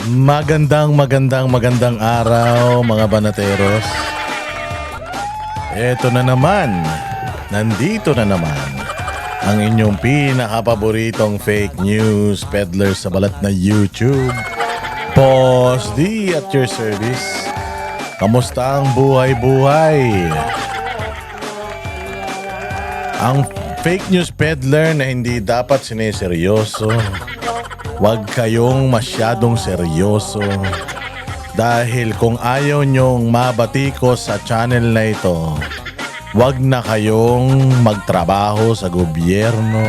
Magandang araw mga banateros. Eto na naman, nandito na naman ang inyong pinakapaboritong fake news peddler sa balat na YouTube, Boss D at your service. Kamusta ang buhay-buhay? Ang fake news peddler na hindi dapat sineseryoso. Huwag kayong masyadong seryoso dahil kung ayaw nyong mabatikos sa channel na ito, huwag na kayong magtrabaho sa gobyerno.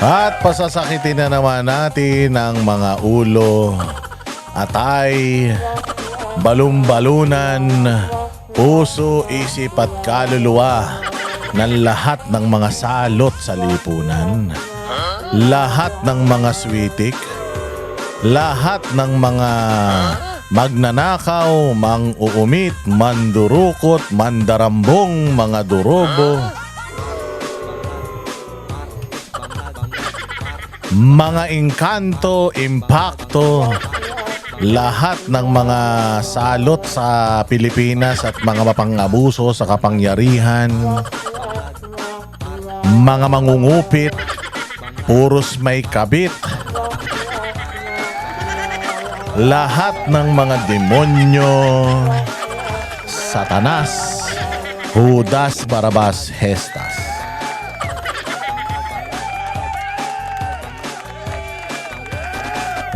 At pasasakitin na naman natin ang mga ulo, atay, balumbalunan, puso, isip at kaluluwa ng lahat ng mga salot sa lipunan, lahat ng mga switik, lahat ng mga magnanakaw, mang-uumit, mandurukot, mandarambong, mga durobo, mga engkanto, impakto, lahat ng mga salot sa Pilipinas at mga mapang-abuso sa kapangyarihan, mga mangungupit, puros may kabit, lahat ng mga demonyo, Satanas, Judas, Barabas, Hestas.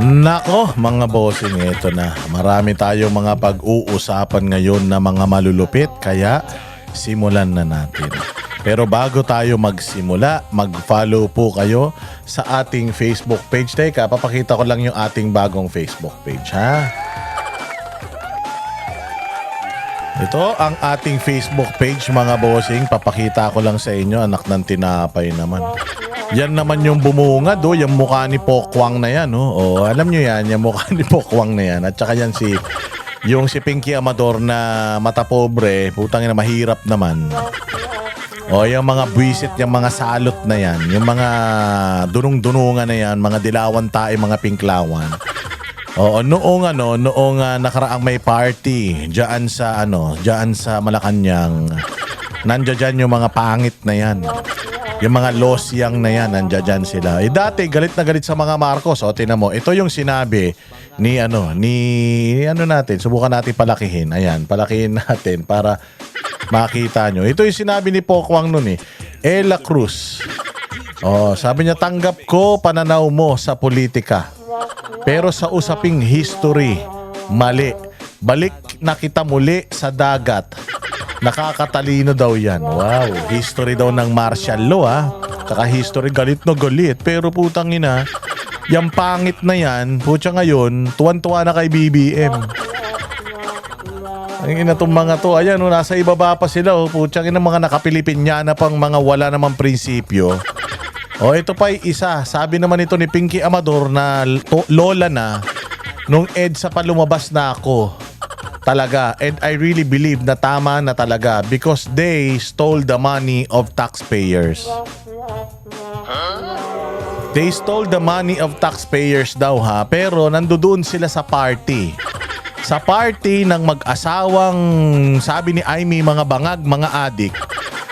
Nako mga bossing, ito na. Marami tayong mga pag-uusapan ngayon na mga malulupit, kaya simulan na natin. Pero bago tayo magsimula, mag-follow po kayo sa ating Facebook page. Teka, papakita ko lang yung ating bagong Facebook page, ha? Ito ang ating Facebook page mga bossing. Papakita ko lang sa inyo, anak ng tinapay naman. Yan naman yung bumungad, yung mukha ni Pokwang na yan. Oh, alam nyo yan, yung mukha ni Pokwang na yan. At saka yan yung si Pinky Amador na mata pobre, putang ina, mahirap naman. O yung mga buwisit, yung mga salot na yan, yung mga dunong-dunungan na yan, mga dilawan tae, mga pinklawan. O noong nakaraang may party diyan sa Malacanang, nandiyan yung mga pangit na yan. Yung mga losyang na yan, nandiyan sila. Dati galit na galit sa mga Marcos. O tinan mo, ito yung sinabi ni natin, subukan natin palakihin. Ayan, palakihin natin para makita nyo. Ito yung sinabi ni Pokwang nun Ella Cruz. Sabi niya, tanggap ko pananaw mo sa politika. Pero sa usaping history, mali. Balik na kita muli sa dagat. Nakakatalino daw yan. Wow, history daw ng martial law Kaka-history, galit na galit. Pero putang ina, yung pangit na yan, putya ngayon, tuwan-tuwa na kay BBM. Ang ina tong mga to, ayan nasa ibaba pa sila putyang ina, mga nakapilipinyana pang mga wala namang prinsipyo. Ito pa isa, sabi naman ito ni Pinky Amador na lola na nung EDSA pa lumabas na ako. Talaga, and I really believe na tama na talaga because they stole the money of taxpayers. They stole the money of taxpayers daw pero nandoon sila sa party. Sa party ng mag-asawang, sabi ni Aimee, mga bangag, mga adik,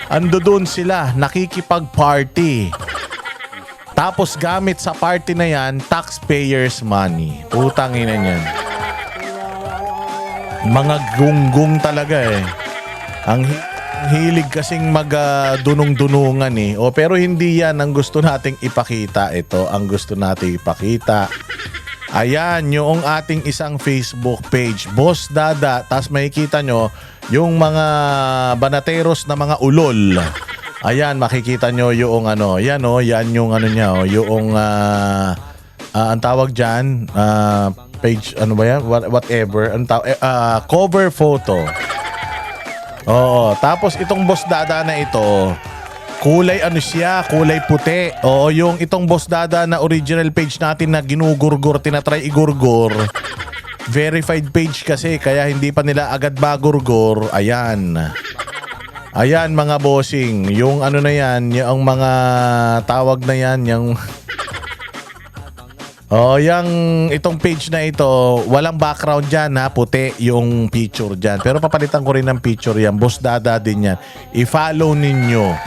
andoon sila, nakikipag-party. Tapos gamit sa party na yan, taxpayers money. Putang ina niyan. Mga gunggong talaga Ang hilig kasing mag-dunong-dunungan pero hindi yan ang gusto nating ipakita. Ito ang gusto nating ipakita. Ayan, yung ating isang Facebook page, Boss Dada. Tapos makikita nyo yung mga banateros na mga ulol. Ayan, makikita nyo yung yan yung niya, yung ang tawag dyan, page, ba yan? Whatever. Cover photo. Tapos itong Boss Dada na ito, kulay siya, kulay puti. Yung itong Boss Dada na original page natin na ginugurgur, tinatry igurgur. Verified page kasi, kaya hindi pa nila agad magurgur. Ayan. Ayan mga bossing, yung ano na yan, yung mga tawag na yan, yung itong page na ito, walang background dyan ha, puti yung picture dyan. Pero papalitan ko rin ng picture yan, Boss Dada din yan. I-follow ninyo.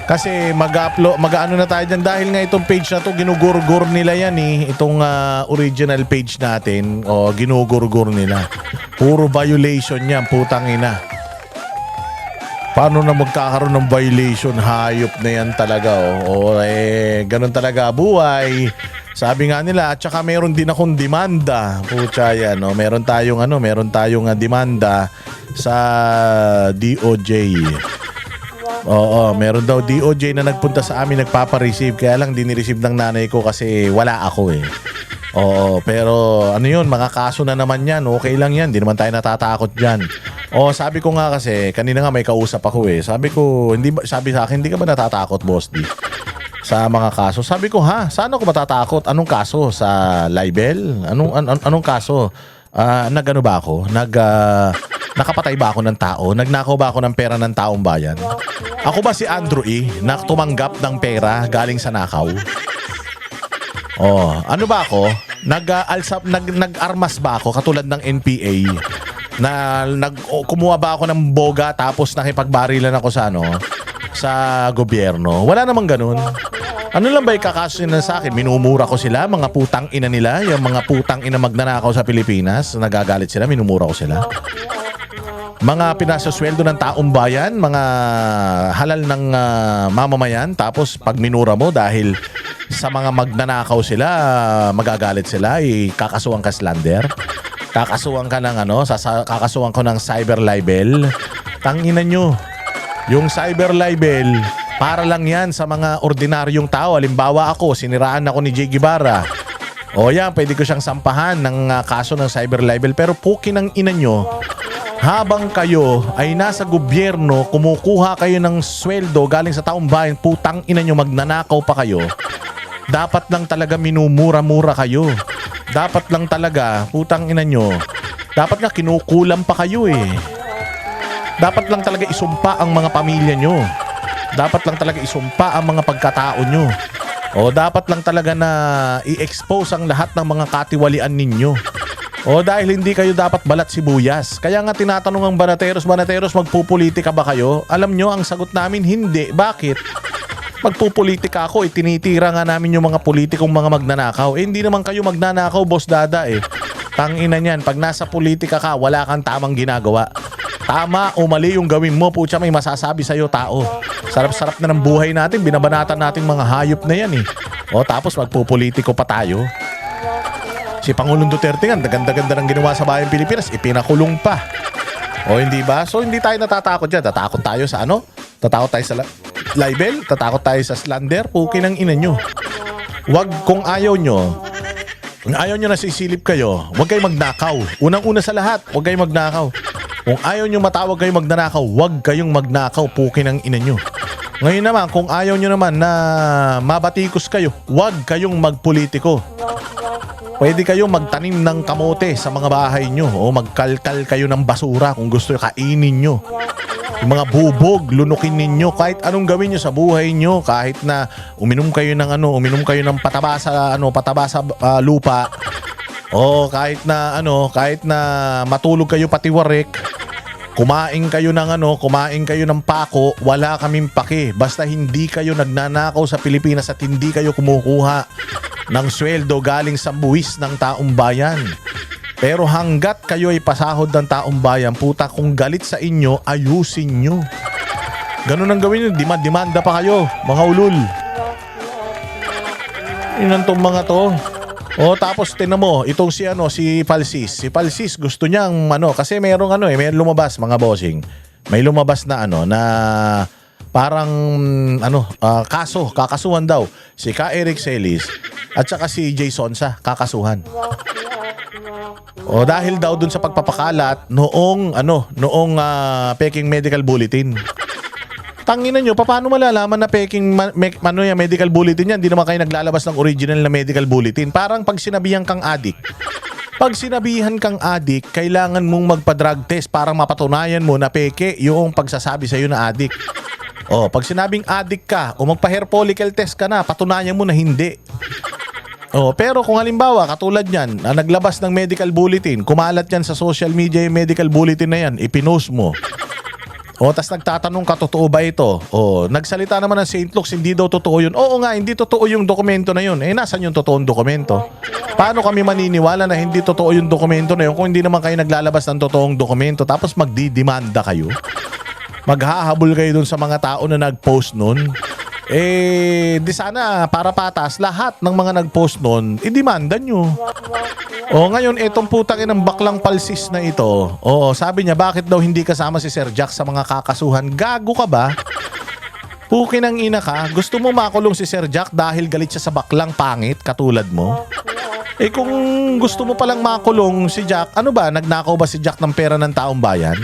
Kasi mag-ano na tayo dyan dahil nga itong page na to ginugurgur nila yan eh. Itong original page natin, ginugurgur nila. Puro violation yan, putang ina. Paano na magkakaroon ng violation? Hayop na yan talaga. Ganun talaga buhay. Sabi nga nila, at saka meron din akong demanda. Pucha yan, meron tayong demanda sa DOJ. Oo, meron daw DOJ na nagpunta sa amin, nagpapa-receive. Kaya lang dinireceive ng nanay ko kasi wala ako eh. Oo, pero ano yun, mga kaso na naman yan. Okay lang yan, di naman tayo natatakot dyan. Sabi ko nga kasi, kanina nga may kausap ako eh. Sabi sa akin, hindi ka ba natatakot, Boss D? Sa mga kaso. Sabi ko, saan ako matatakot? Anong kaso? Sa libel? Anong kaso? Nagano ba ako? Nakapatay ba ako ng tao? Nagnakaw ba ako ng pera ng taong bayan? Ako ba si Andrew E. na tumanggap ng pera galing sa nakaw? Ano ba ako? Nag-armas ba ako katulad ng NPA? Kumuha ba ako ng boga tapos nakipagbarilan ako sa gobyerno? Wala namang ganun. Ano lang ba ikakaso nila sa akin? Minumura ko sila, mga putang ina nila, yung mga putang ina magnanakaw sa Pilipinas, nagagalit sila, minumura ko sila. Mga pinasasweldo ng taong bayan, mga halal ng mamamayan, tapos pag minura mo dahil sa mga magnanakaw sila, magagalit sila, kakasuhan ka slander. Kakasuhan ka ng kakasuhan ko ng cyber libel. Tanginan nyo. Yung cyber libel, para lang yan sa mga ordinaryong tao. Halimbawa ako, siniraan ako ni Jay Guevara. Yan, pwede ko siyang sampahan ng kaso ng cyber libel. Pero pukin ng ina nyo, habang kayo ay nasa gobyerno, kumukuha kayo ng sweldo galing sa taong bayan, putang ina nyo, magnanakaw pa kayo. Dapat lang talaga minumura-mura kayo. Dapat lang talaga, putang ina nyo, dapat nga kinukulam pa kayo eh. Dapat lang talaga isumpa ang mga pamilya nyo. Dapat lang talaga isumpa ang mga pagkatao nyo. Dapat lang talaga na i-expose ang lahat ng mga katiwalian ninyo. Dahil hindi kayo dapat balat sibuyas. Kaya nga tinatanong ang banateros, magpupolitika ba kayo? Alam nyo, ang sagot namin, hindi. Bakit? Magpupolitika ako, tinitira nga namin yung mga politikong mga magnanakaw. Hindi naman kayo magnanakaw, Boss Dada eh. Tangina niyan, pag nasa politika ka, wala kang tamang ginagawa. Tama o mali yung gawin mo, putya, may masasabi sa'yo tao. Sarap-sarap na ng buhay natin, binabanatan natin mga hayop na yan eh. Tapos magpupolitiko pa tayo. Si Pangulong Duterte nga, ganda-ganda ng ginawa sa bayang Pilipinas, ipinakulong pa. Hindi ba? So hindi tayo natatakot dyan. Tatakot tayo sa Tatakot tayo sa libel? Tatakot tayo sa slander? Pukin ng ina nyo. Wag, kung ayaw nyo nasisilip kayo, wag kayo magnakaw. Unang-una sa lahat, wag kayo magnakaw. Kung ayaw nyo matawag kayo magnanakaw, wag kayong magnakaw, pukin ng ina nyo. Ngayon naman, kung ayaw nyo naman na mabatikos kayo, wag kayong magpolitiko. Pwede kayo magtanim ng kamote sa mga bahay nyo o magkalkal kayo ng basura kung gusto kainin nyo. Yung mga bubog, lunukin ninyo, kahit anong gawin nyo sa buhay nyo, kahit na uminom kayo ng pataba sa lupa, o kahit na matulog kayo patiwarik, kumain kayo ng pako, wala kaming pake. Basta hindi kayo nagnanakaw sa Pilipinas at hindi kayo kumukuha ng sweldo galing sa buwis ng taong bayan. Pero hanggat kayo ay pasahod ng taong bayan, puta, kung galit sa inyo, ayusin nyo. Ganun ang gawin nyo, demanda pa kayo, mga ulul. Inan tong mga to. Tapos tinan mo, itong si Palsis. Si Palsis gusto niyang kasi may lumabas mga bossing. May lumabas na na parang kakasuhan daw si Ka Eric Celis at saka si Jason sa kakasuhan. Dahil daw dun sa pagpapakalat noong peking medical bulletin. Tanginan nyo, paano malalaman na peking medical bulletin yan? Hindi naman kayo naglalabas ng original na medical bulletin. Parang pag sinabihan kang adik, Pag sinabihan kang adik, kailangan mong magpa-drug test para mapatunayan mo na peke yung pagsasabi sa'yo na adik. Pag sinabing adik ka o magpa-hair follicle test ka na, patunayan mo na hindi. Pero kung halimbawa, katulad yan, na naglabas ng medical bulletin, kumalat yan sa social media yung medical bulletin na yan, ipinost mo. Tas nagtatanong ka, totoo ba ito? Nagsalita naman ng St. Luke's, hindi daw totoo yun. Oo nga, hindi totoo yung dokumento na yun. Nasaan yung totoong dokumento? Paano kami maniniwala na hindi totoo yung dokumento na yun kung hindi naman kayo naglalabas ng totoong dokumento tapos magdidemanda kayo? Maghahabol kayo dun sa mga tao na nag-post nun? Di sana para patas lahat ng mga nag-post nun, idemanda nyo. Ngayon, itong putang inang baklang palsis na ito, sabi niya, bakit daw hindi kasama si Sir Jack sa mga kakasuhan? Gago ka ba? Pukin ang ina ka, gusto mo makulong si Sir Jack dahil galit siya sa baklang pangit katulad mo? Kung gusto mo palang makulong si Jack, ano ba, nagnakaw ba si Jack ng pera ng taong bayan?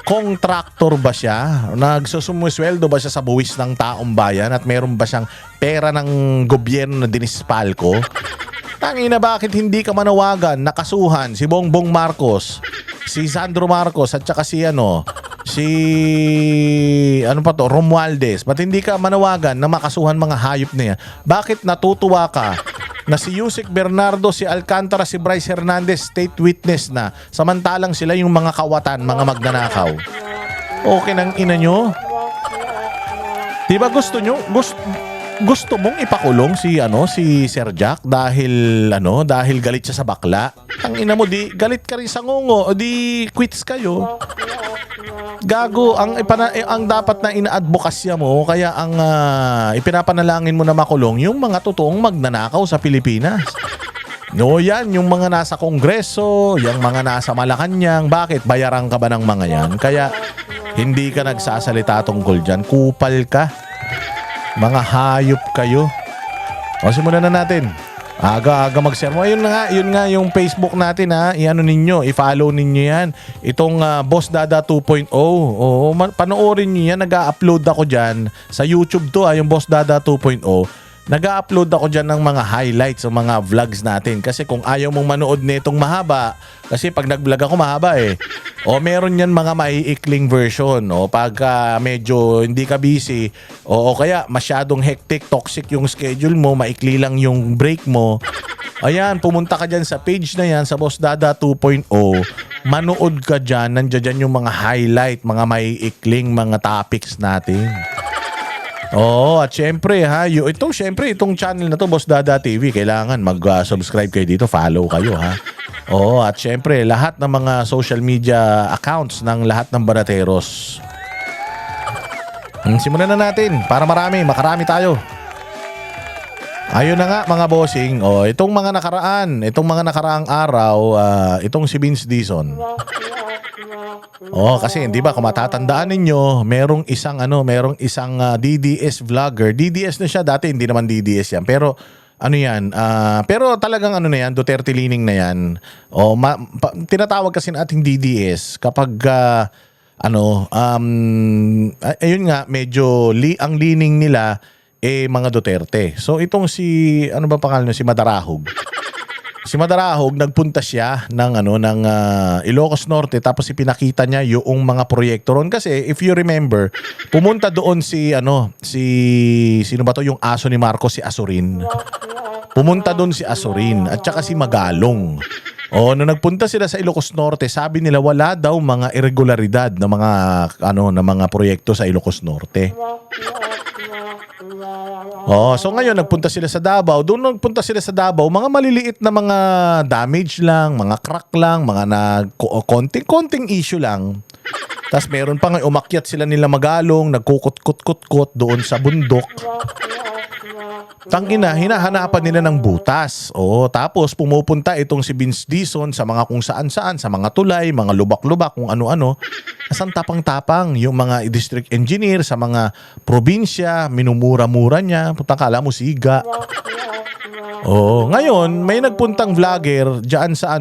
Kontraktor ba siya? Nagsusumusweldo ba siya sa buwis ng taong bayan at meron ba siyang pera ng gobyerno na dinispal ko? Tangina, bakit hindi ka manawagan, nakasuhan si Bongbong Marcos, si Sandro Marcos at saka si Romualdez? Ba't hindi ka manawagan na makasuhan mga hayop na yan? Bakit natutuwa ka na si Yusek Bernardo, si Alcantara, si Bryce Hernandez state witness na, samantalang sila yung mga kawatan, mga magnanakaw? Okay nang ina nyo? Diba gusto nyo? Gusto mong ipakulong si Sir Jack dahil galit siya sa bakla? Ang ina mo, di galit ka rin sa ngongo, o di quits kayo. Gago, ang dapat na ina-advokasya mo, kaya ang ipinapanalangin mo na makulong yung mga totoong magnanakaw sa Pilipinas. Yan, yung mga nasa Kongreso, yung mga nasa Malacanang. Bakit? Bayaran ka ba ng mga yan? Kaya hindi ka nagsasalita tungkol dyan. Kupal ka. Mga hayop kayo. Simulan na natin. Aga-aga mag-sermo. Yun nga yung Facebook natin ha. I-follow ninyo yan. Itong Boss Dada 2.0. Panoorin nyo yan. Nag-upload ako dyan. Sa YouTube to yung Boss Dada 2.0. Nag-upload ako dyan ng mga highlights sa mga vlogs natin. Kasi kung ayaw mong manood nitong mahaba, kasi pag nag-vlog ako mahaba meron yan mga maiikling version. Pag medyo hindi ka busy, kaya masyadong hectic, toxic yung schedule mo, maikli lang yung break mo. Ayan, pumunta ka dyan sa page na yan, sa Boss Dada 2.0. Manood ka dyan, nandiyan dyan yung mga highlight, mga maiikling mga topics natin. At syempre itong channel na to, Boss Dada TV, kailangan mag-subscribe kayo dito, follow kayo ha. At syempre lahat ng mga social media accounts ng lahat ng Banateros. Simulan na natin para makarami tayo. Ayun na nga mga bossing, itong mga nakaraang araw, itong si Vince Dizon. Kasi hindi ba kung matatandaan ninyo, merong isang DDS vlogger. DDS na siya dati, hindi naman DDS yan. Pero pero talagang na yan, Duterte leaning na yan. Tinatawag kasi nating DDS kapag ayun nga, medyo ang leaning nila mga Duterte. So itong si pangalan niya, si Madarahog. Si Madarahog, nagpunta siya ng Ilocos Norte, tapos ipinakita niya yung mga proyekto ron. Kasi if you remember, pumunta doon sino ba to, yung aso ni Marcos, si Asurin. Pumunta doon si Asurin at saka si Magalong. Nung nagpunta sila sa Ilocos Norte, sabi nila wala daw mga irregularidad na mga proyekto sa Ilocos Norte. So ngayon nagpunta sila sa Davao. Doon nagpunta sila sa Davao, mga maliliit na mga damage lang, mga crack lang, mga konting issue lang. Tapos meron pa nga, umakyat sila nila Magalong, nagkukut-kut-kut doon sa bundok. Tangina, hinahanapan nila ng butas. Tapos pumupunta itong si Vince Dizon sa mga kung saan-saan, sa mga tulay, mga lubak-lubak, kung ano-ano. Asang tapang-tapang yung mga district engineer sa mga probinsya, minumura-mura niya. Putang kala mo siga. Ngayon may nagpuntang vlogger diyan sa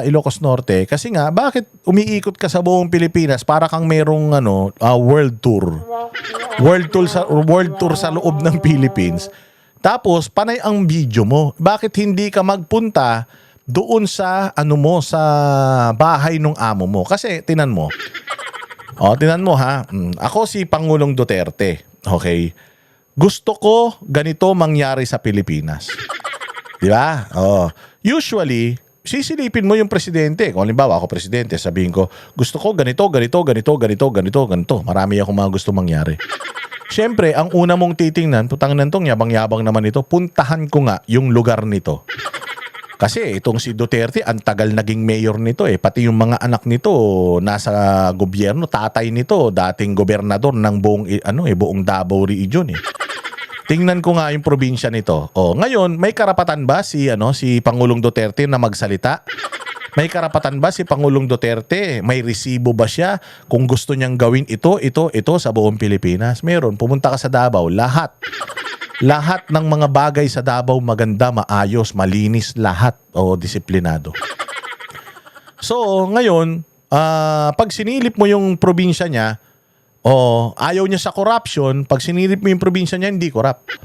Ilocos Norte kasi nga bakit umiikot ka sa buong Pilipinas para kang merong world tour. World tour sa loob ng Philippines. Tapos panay ang video mo. Bakit hindi ka magpunta doon sa ano mo, sa bahay ng amo mo. Kasi tinan mo. Tinan mo ha. Ako si Pangulong Duterte. Okay? Gusto ko ganito mangyari sa Pilipinas. Di ba? Usually, sisilipin mo yung presidente. Kung halimbawa ako presidente, sabihin ko, gusto ko ganito, ganito, ganito, ganito, ganito, ganito. Marami akong mga gusto mangyari. Siyempre, ang una mong titingnan, putang nantong yabang-yabang naman ito, puntahan ko nga yung lugar nito. Kasi itong si Duterte, ang tagal naging mayor nito eh. Pati yung mga anak nito, nasa gobyerno, tatay nito, dating gobernador ng buong Davao Region eh. Tingnan ko nga yung probinsya nito. Ngayon, may karapatan ba si Pangulong Duterte na magsalita? May karapatan ba si Pangulong Duterte? May resibo ba siya kung gusto niyang gawin ito sa buong Pilipinas? Meron. Pumunta ka sa Davao, lahat ng mga bagay sa Davao maganda, maayos, malinis, lahat disiplinado. So, ngayon, pag sinilip mo yung probinsya niya, ayaw niya sa corruption, pag sinilip mo yung probinsya niya, hindi corrupt.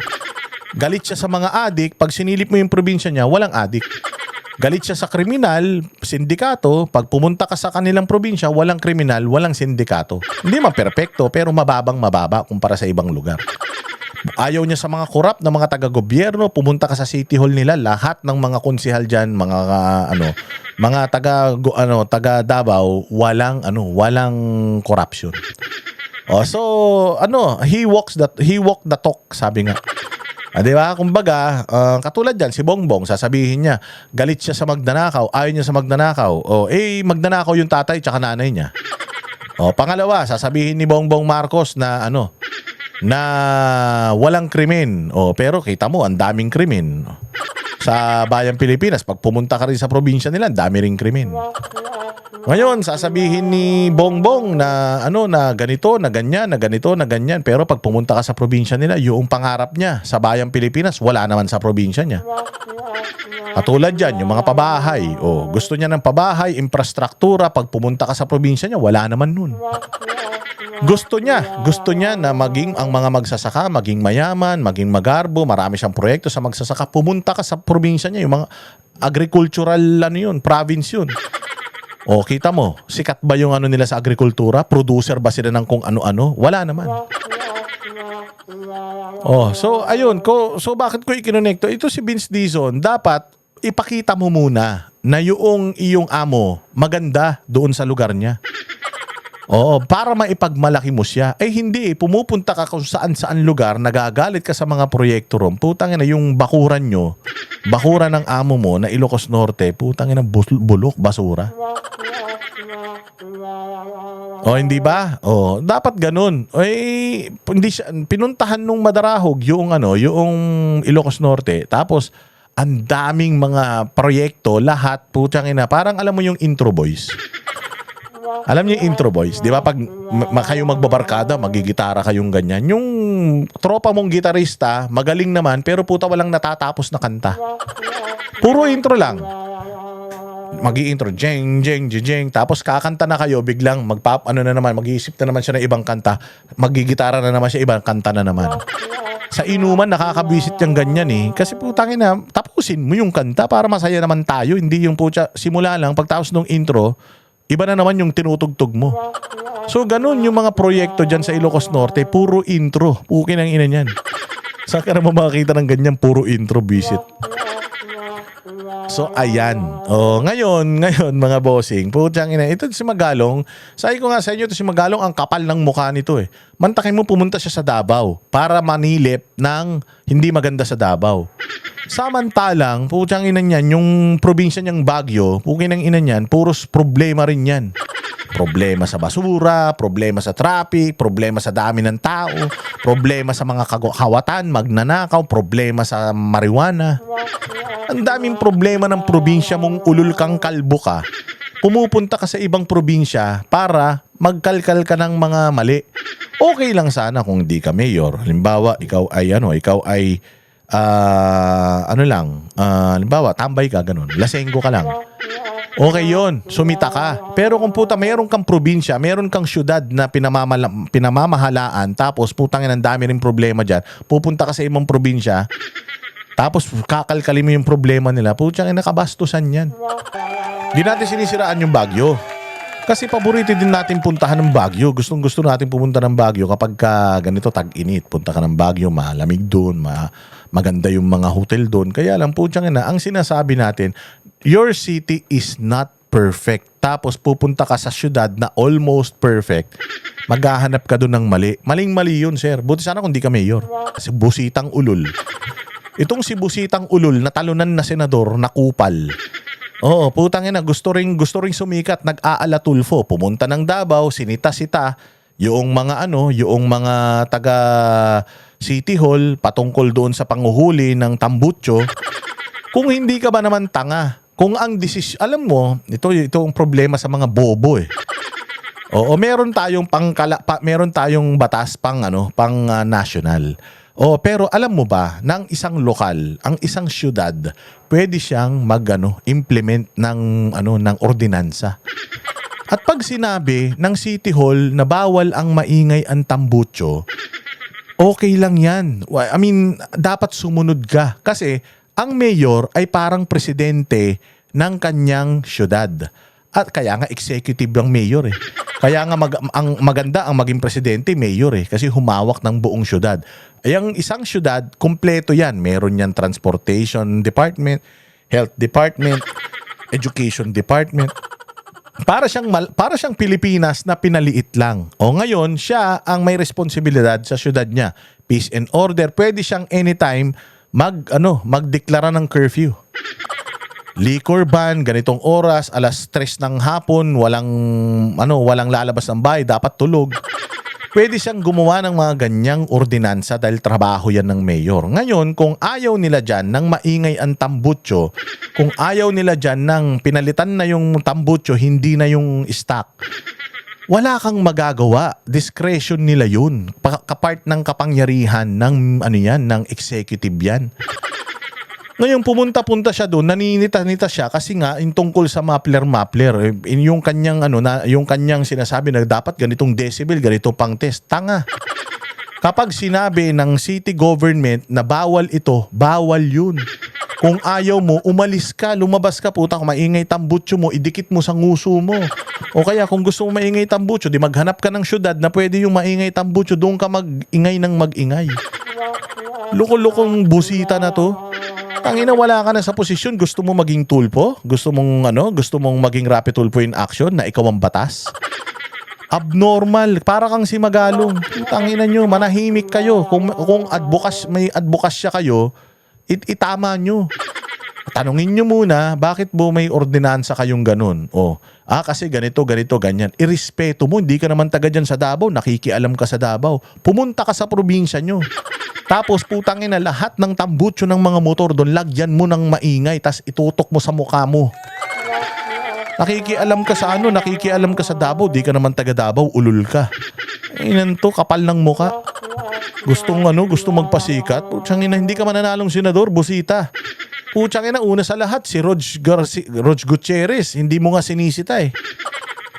Galit siya sa mga adik, pag sinilip mo yung probinsya niya, walang adik. Galit siya sa kriminal, sindikato, pag pumunta ka sa kanilang probinsya, walang kriminal, walang sindikato. Hindi man perpekto, pero mababa kumpara sa ibang lugar. Ayaw niya sa mga korap na mga taga-gobyerno, pumunta ka sa City Hall nila, lahat ng mga konsehal diyan, mga taga Davao, walang corruption. So he walked the talk, sabi nga. Di ba? Kumbaga, katulad dyan, si Bongbong, sasabihin niya, galit siya sa magnanakaw, ayaw niya sa magnanakaw. Magnanakaw yung tatay tsaka nanay niya. Pangalawa, sasabihin ni Bongbong Marcos na na walang krimen. Pero kita mo, ang daming krimen. Sa bayang Pilipinas, pag pumunta ka rin sa probinsya nila, ang dami ring krimen. Ngayon, sasabihin ni Bongbong na na ganito, na ganyan, na ganito, na ganyan. Pero pag pumunta ka sa probinsya nila, yung pangarap niya sa bayang Pilipinas, wala naman sa probinsya niya. Katulad dyan, yung mga pabahay. Gusto niya ng pabahay, infrastruktura. Pag pumunta ka sa probinsya niya, wala naman nun. Gusto niya na maging ang mga magsasaka, maging mayaman, maging magarbo, marami siyang proyekto sa magsasaka. Pumunta ka sa probinsya niya, yung mga agricultural province yun. Kita mo, sikat ba yung nila sa agrikultura? Producer ba sila ng kung ano-ano? Wala naman. So ayun, so bakit ko ikinonekto? Ito si Vince Dizon, dapat ipakita mo muna na yung iyong amo maganda doon sa lugar niya. Para maipagmalaki mo siya. Hindi, pumupunta ka kung saan-saan lugar, nagagalit ka sa mga proyekto ron. Putang ina, yung bakuran ng amo mo na Ilocos Norte, putang ina, bulok, basura. Hindi ba? Dapat ganun. Hindi siya, pinuntahan nung Madarahog yung Ilocos Norte. Tapos, ang daming mga proyekto, lahat, putang ina, parang alam mo yung Intro Boys. Alam niyo yung Intro Boys, di ba? Pag kayo magbabarkada, magigitara kayong ganyan. Yung tropa mong gitarista, magaling naman, pero puta walang natatapos na kanta. Puro intro lang. Magi-intro, jeng, jeng, jeng. Tapos kakanta na kayo, biglang mag-iisip na naman siya ng ibang kanta. Magigitara na naman siya, ibang kanta na naman. Sa inuman, nakakabisit yung ganyan eh. Kasi putangin na, tapusin mo yung kanta para masaya naman tayo. Hindi yung simula lang, pagtapos ng intro, iba na naman yung tinutugtog mo. So, ganun yung mga proyekto dyan sa Ilocos Norte, puro intro. Pukin ang ina niyan. Saan ka naman makakita ng ganyan, puro intro, visit. So, ayan. Ngayon, mga bossing, putyang ina, ito si Magalong. Sabi ko nga sa inyo, ito si Magalong, ang kapal ng mukha nito eh. Mantakin mo, pumunta siya sa Davao para manilip ng hindi maganda sa Davao. Samantalang, putyang ina niyan, yung probinsya niyang Baguio, pukin ang ina niyan, puros problema rin yan. Problema sa basura, problema sa traffic, problema sa dami ng tao, problema sa mga kawatan, magnanakaw, problema sa marijuana. Ang daming problema ng probinsya mong ulul kang kalbo ka. Pumupunta ka sa ibang probinsya para magkalkal ka ng mga mali. Okay lang sana kung di ka mayor. Halimbawa, ikaw ay halimbawa, tambay ka, ganun. Lasenggo ka lang. Okay yun, sumita ka. Pero kung meron kang probinsya, meron kang syudad na pinamamahalaan, tapos putangin ang dami rin problema dyan, pupunta ka sa ibang probinsya, Tapos kakalkalin mo yung problema nila. Putsang nakabastusan yan. Di natin sinisiraan yung Baguio. Kasi paborito din natin puntahan ng Baguio. Gustong gusto natin pumunta ng Baguio kapag ganito tag-init. Punta ka ng Baguio, malamig doon, maganda yung mga hotel doon. Kaya lang putsang ang sinasabi natin, your city is not perfect. Tapos pupunta ka sa syudad na almost perfect. Maghahanap ka doon ng mali. Maling-mali yun, sir. Buti sana kung di ka mayor. Kasi Busitang Ulol. Itong si Busitang Ulol, natalunan na senador, nakupal. Oo, putang ina, gusto ring sumikat, nag-aala Tulfo, pumunta ng Davao, sinita-sita yung mga yung mga taga City Hall patungkol doon sa panguhuli ng tambutso. Kung hindi ka ba naman tanga, kung ang alam mo, ito ang problema sa mga bobo eh. Oo, meron tayong meron tayong batas pang national. Oh, pero alam mo ba, ng isang lokal, ang isang syudad, pwede siyang implement ng ordinansa. At pag sinabi ng City Hall na bawal ang maingay ang tambutso, okay lang yan. I mean, dapat sumunod ka. Kasi ang mayor ay parang presidente ng kanyang syudad. At kaya nga executive ang mayor eh. Kaya nga ang maganda ang maging presidente, mayor eh. Kasi humawak ng buong syudad. Ang isang syudad, kumpleto yan. Meron yan transportation department, health department, education department. Para siyang Pilipinas na pinaliit lang. O ngayon, siya ang may responsibilidad sa syudad niya. Peace and order. Pwede siyang anytime magdeklara ng curfew. Liquor ban, ganitong oras, alas 3 ng hapon, walang lalabas ng bahay, dapat tulog. Pwede siyang gumawa ng mga ganyang ordinansa dahil trabaho yan ng mayor. Ngayon, kung ayaw nila dyan ng maingay ang tambutso, kung ayaw nila dyan ng pinalitan na yung tambutso, hindi na yung stock, wala kang magagawa. Discretion nila yun. Kapart ng kapangyarihan ng ng executive yan. Ngayon pumunta-punta siya doon, naninita-nita siya kasi nga yung tungkol sa Mapler, yung kanyang yung kanyang sinasabi na dapat ganitong decibel, ganito pang test. Tanga. Kapag sinabi ng city government na bawal ito, bawal yun. Kung ayaw mo, umalis ka, lumabas ka, puta, kung maingay tambutso mo, idikit mo sa nguso mo. O kaya kung gusto mo maingay tambutso, di maghanap ka ng syudad na pwede yung maingay tambutso, doon ka mag-ingay ng mag-ingay. Loko-lokong busita na to. Tangina, wala ka na sa posisyon, gusto mo maging tulpo? Gusto mong maging Rapi Tulfo in action na ikaw ang batas? Abnormal, para kang si Magalong. Tangina nyo, manahimik kayo. Kung may advokasya kayo, itama nyo. Tanungin nyo muna, bakit mo may ordinansa kayong ganun? Kasi ganito, ganyan. Irespeto mo, hindi ka naman taga dyan sa Davao, nakikialam ka sa Davao. Pumunta ka sa probinsya nyo. Tapos putangin na lahat ng tambutso ng mga motor doon, lagyan mo ng maingay, tas itutok mo sa mukha mo. Nakikialam ka sa Davao, di ka naman taga Davao, ulul ka. Inan to, kapal ng mukha. Gustong magpasikat. Putsang ina, hindi ka mananalong senador, busita. Putsang ina, una sa lahat, si Rog Gutierrez, hindi mo nga sinisita eh.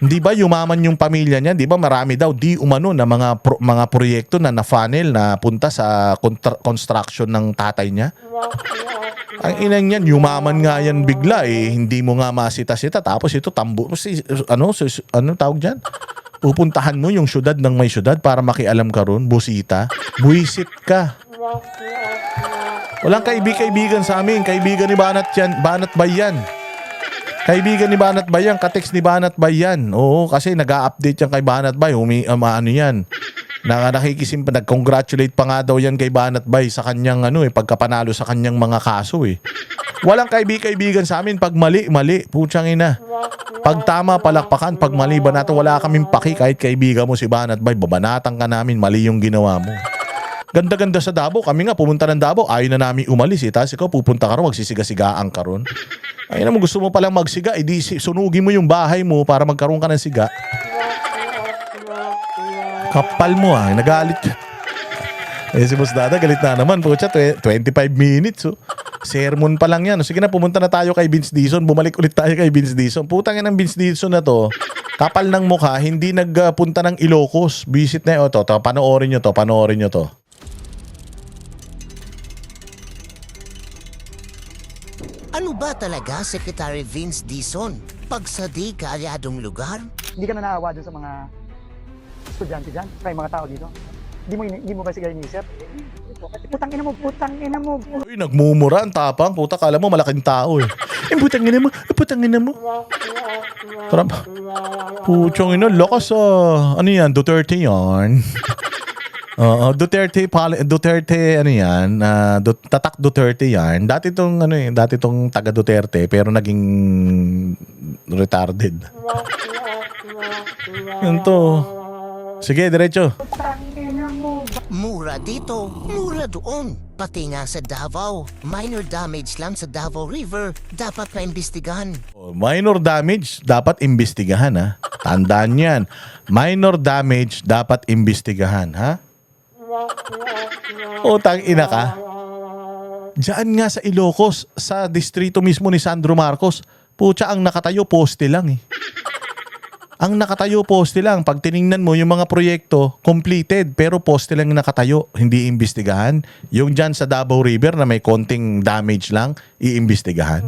Hindi ba yumaman yung pamilya niya? Di ba marami daw na mga proyekto na na-funnel na punta sa construction ng tatay niya? Ang inang niyan, yumaman nga yan bigla eh. Hindi mo nga masita-sita. Tapos ito tawag diyan? Pupuntahan mo yung syudad ng may syudad para makialam ka ron, busita. Buisit ka. Walang kaibigan sa amin. Kaibigan ni Banat Bayan. Kaibigan ni Banat Bayan, katext ni Banat Bayan. Oo, kasi nag-a-update yan kay Banat Bay. Nag-congratulate pa nga daw yan kay Banat Bay sa kanyang pagkapanalo sa kanyang mga kaso eh. Walang kaibigan sa amin. Pag mali. Putsang ina. Pag tama, palakpakan. Pag mali, banatan. Wala kaming paki kahit kaibigan mo si Banat Bay. Babanatan ka namin. Mali yung ginawa mo. Ganda-ganda sa Davao. Kami nga pumunta ng Davao. Ayaw na namin umalis eh. Tapos ikaw pupunta ka ron. Magsisiga-sigaan ka ron. Ay naman, gusto mo palang magsiga, edi sunugin mo yung bahay mo para magkaroon ka ng siga. Kapal mo nagalit. Si Boss Dada, galit na naman. Pucha, 25 minutes. Sermon pa lang yan. Sige na, pumunta na tayo kay Vince Dizon. Bumalik ulit tayo kay Vince Dizon. Putang yan ang Vince Dizon na to. Kapal ng mukha, hindi nagpunta ng Ilocos. Visit na yun. Panoorin nyo to. Ano ba talaga, Secretary Vince Dizon? Pag sa di kaalyadong lugar? Hindi ka na naawa dun sa mga estudyante dyan, sa mga tao dito. Hindi mo ba siguro iniisip? Putang ina mo. Uy, nagmumura, ang tapang. Puta, kala mo malaking tao eh. Putang ina mo, putang ina mo. Trump. Puchong ina, lakas ano yan, Duterte yan. Oo, Duterte, ano yan, tatak Duterte yan. Dati tong taga Duterte, pero naging retarded. Yan to. Sige, diretso. Mura dito, mura doon. Pati nga sa Davao, minor damage lang sa Davao River, dapat maimbestigahan. Minor damage, dapat imbestigahan ha. Tandaan yan. Minor damage, dapat imbestigahan ha. Utang ina ka. Diyan nga sa Ilocos, sa distrito mismo ni Sandro Marcos, putya ang nakatayo poste lang eh. Ang nakatayo poste lang. Pag tiningnan mo yung mga proyekto, completed, pero poste lang nakatayo, hindi iimbestigahan. Yung dyan sa Davao River na may konting damage lang, iimbestigahan.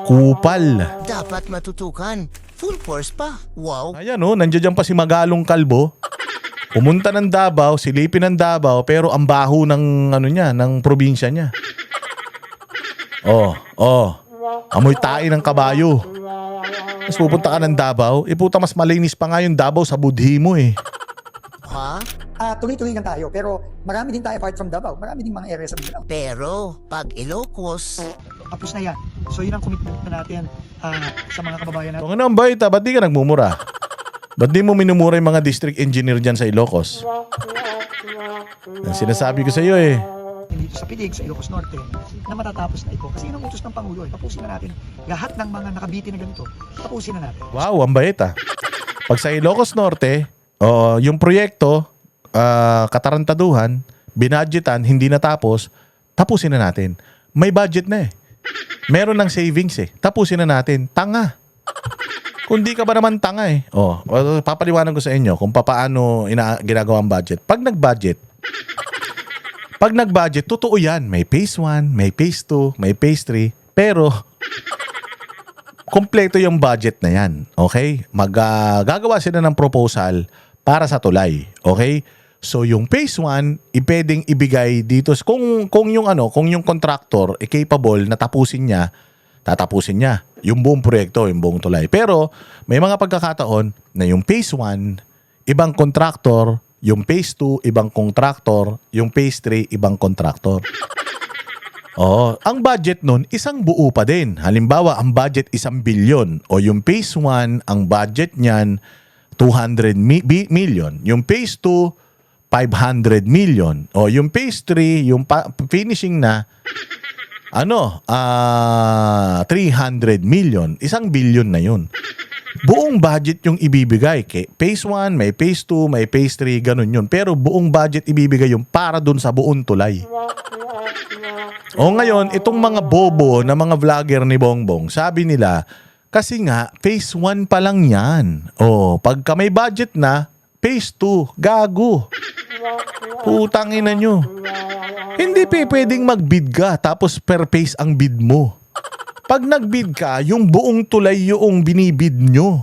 Kupal. Dapat matutukan. Full force pa. Wow. Ayan nandiyan pa si Magalong Kalbo. Pumunta ng Davao, silipin ng Davao, pero ang baho ng ng probinsya niya. Amoy tae ng kabayo. Mas pupunta ka ng Davao, puta mas malinis pa nga yung Davao sa budhi mo eh. Ha? Tuloy-tuloy lang tayo, pero marami din tayo apart from Davao. Marami din mga areas sa Mindanao. Pero, pag Ilocos, Tapos na yan. So yun ang commitment na natin sa mga kababayan natin. Kung ano ang bait ba't di ka nagmumura? Ba't di mo minumura yung mga district engineer dyan sa Ilocos? Ang sinasabi ko sa iyo eh. Dito sa Pilig, sa Ilocos Norte, na matatapos na ito. Kasi yun ang utos ng Pangulo. Tapusin na natin. Lahat ng mga nakabiti na ganito, tapusin na natin. Wow, ang bait Pag sa Ilocos Norte, yung proyekto, katarantaduhan, binadgetan, hindi natapos, tapusin na natin. May budget na eh. Meron ng savings eh. Tapusin na natin. Tanga. Kung di ka ba naman tanga eh. Papaliwanag ko sa inyo kung paano ginagawa ang budget. Pag nag-budget, totoo yan. May phase 1, may phase 2, may phase 3. Pero, kompleto yung budget na yan. Okay? Gagawa sila ng proposal para sa tulay. Okay? So, yung phase 1, pwedeng ibigay dito. Kung yung contractor capable na tatapusin niya yung buong proyekto, yung buong tulay. Pero, may mga pagkakataon na yung phase 1, ibang contractor, yung phase 2, ibang contractor. Yung phase 3, ibang contractor. Ang budget nun, isang buo pa din. Halimbawa, ang budget 1 billion. O yung phase 1, ang budget niyan, 200 million. Yung phase 2, 500 million. O yung phase 3, yung finishing na, 300 million. 1 billion na yun. Buong budget yung ibibigay. Phase 1, may phase 2, may phase 3, ganun yun. Pero buong budget ibibigay yung para dun sa buong tulay. Ngayon, itong mga bobo na mga vlogger ni Bongbong, sabi nila, kasi nga, phase 1 pa lang yan. Pagka may budget na, phase 2, gago. Putangin na nyo. Hindi pwedeng mag-bid ka, tapos per phase ang bid mo. Pag nag-bid ka, yung buong tulay yung binibid nyo.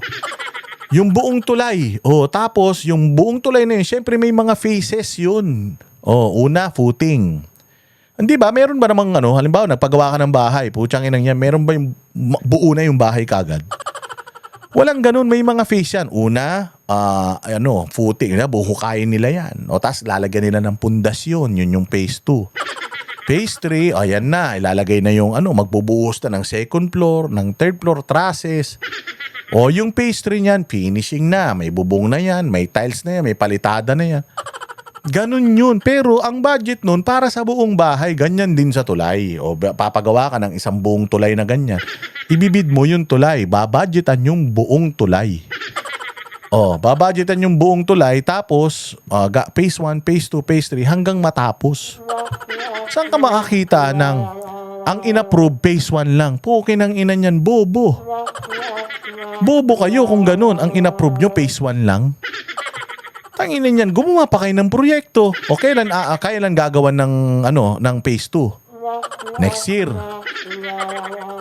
Yung buong tulay. Tapos yung buong tulay na yun, syempre may mga phases yun. Una, footing. Hindi ba? Meron ba namang halimbawa, nagpagawa ka ng bahay, putsang inang yan, meron ba yung buo na yung bahay kagad? Walang ganun, may mga phase yan. Una, footing, buhukayin nila yan. Tapos lalagyan nila ng pundasyon, yun yung phase 2. Phase 3, ayan na, ilalagay na yung magbubuhos na ng second floor, ng third floor trusses. Yung phase 3 niyan, finishing na, may bubong na yan, may tiles na yan, may palitada na yan. Ganun yun. Pero ang budget nun para sa buong bahay, ganyan din sa tulay. Papagawa ka ng isang buong tulay na ganyan. Ibibid mo yung tulay, babudgetan yung buong tulay. Babudgetan yung buong tulay, tapos phase 1, phase 2, phase 3 hanggang matapos. Saan ka makakita ng ang inapprove phase 1 lang? Pukin ang ina niyan, bobo. Bobo kayo kung ganun. Ang inapprove nyo phase 1 lang. Tangina niyan, gumawa pa kayo ng proyekto. Kailan gagawan ng phase 2? Next year.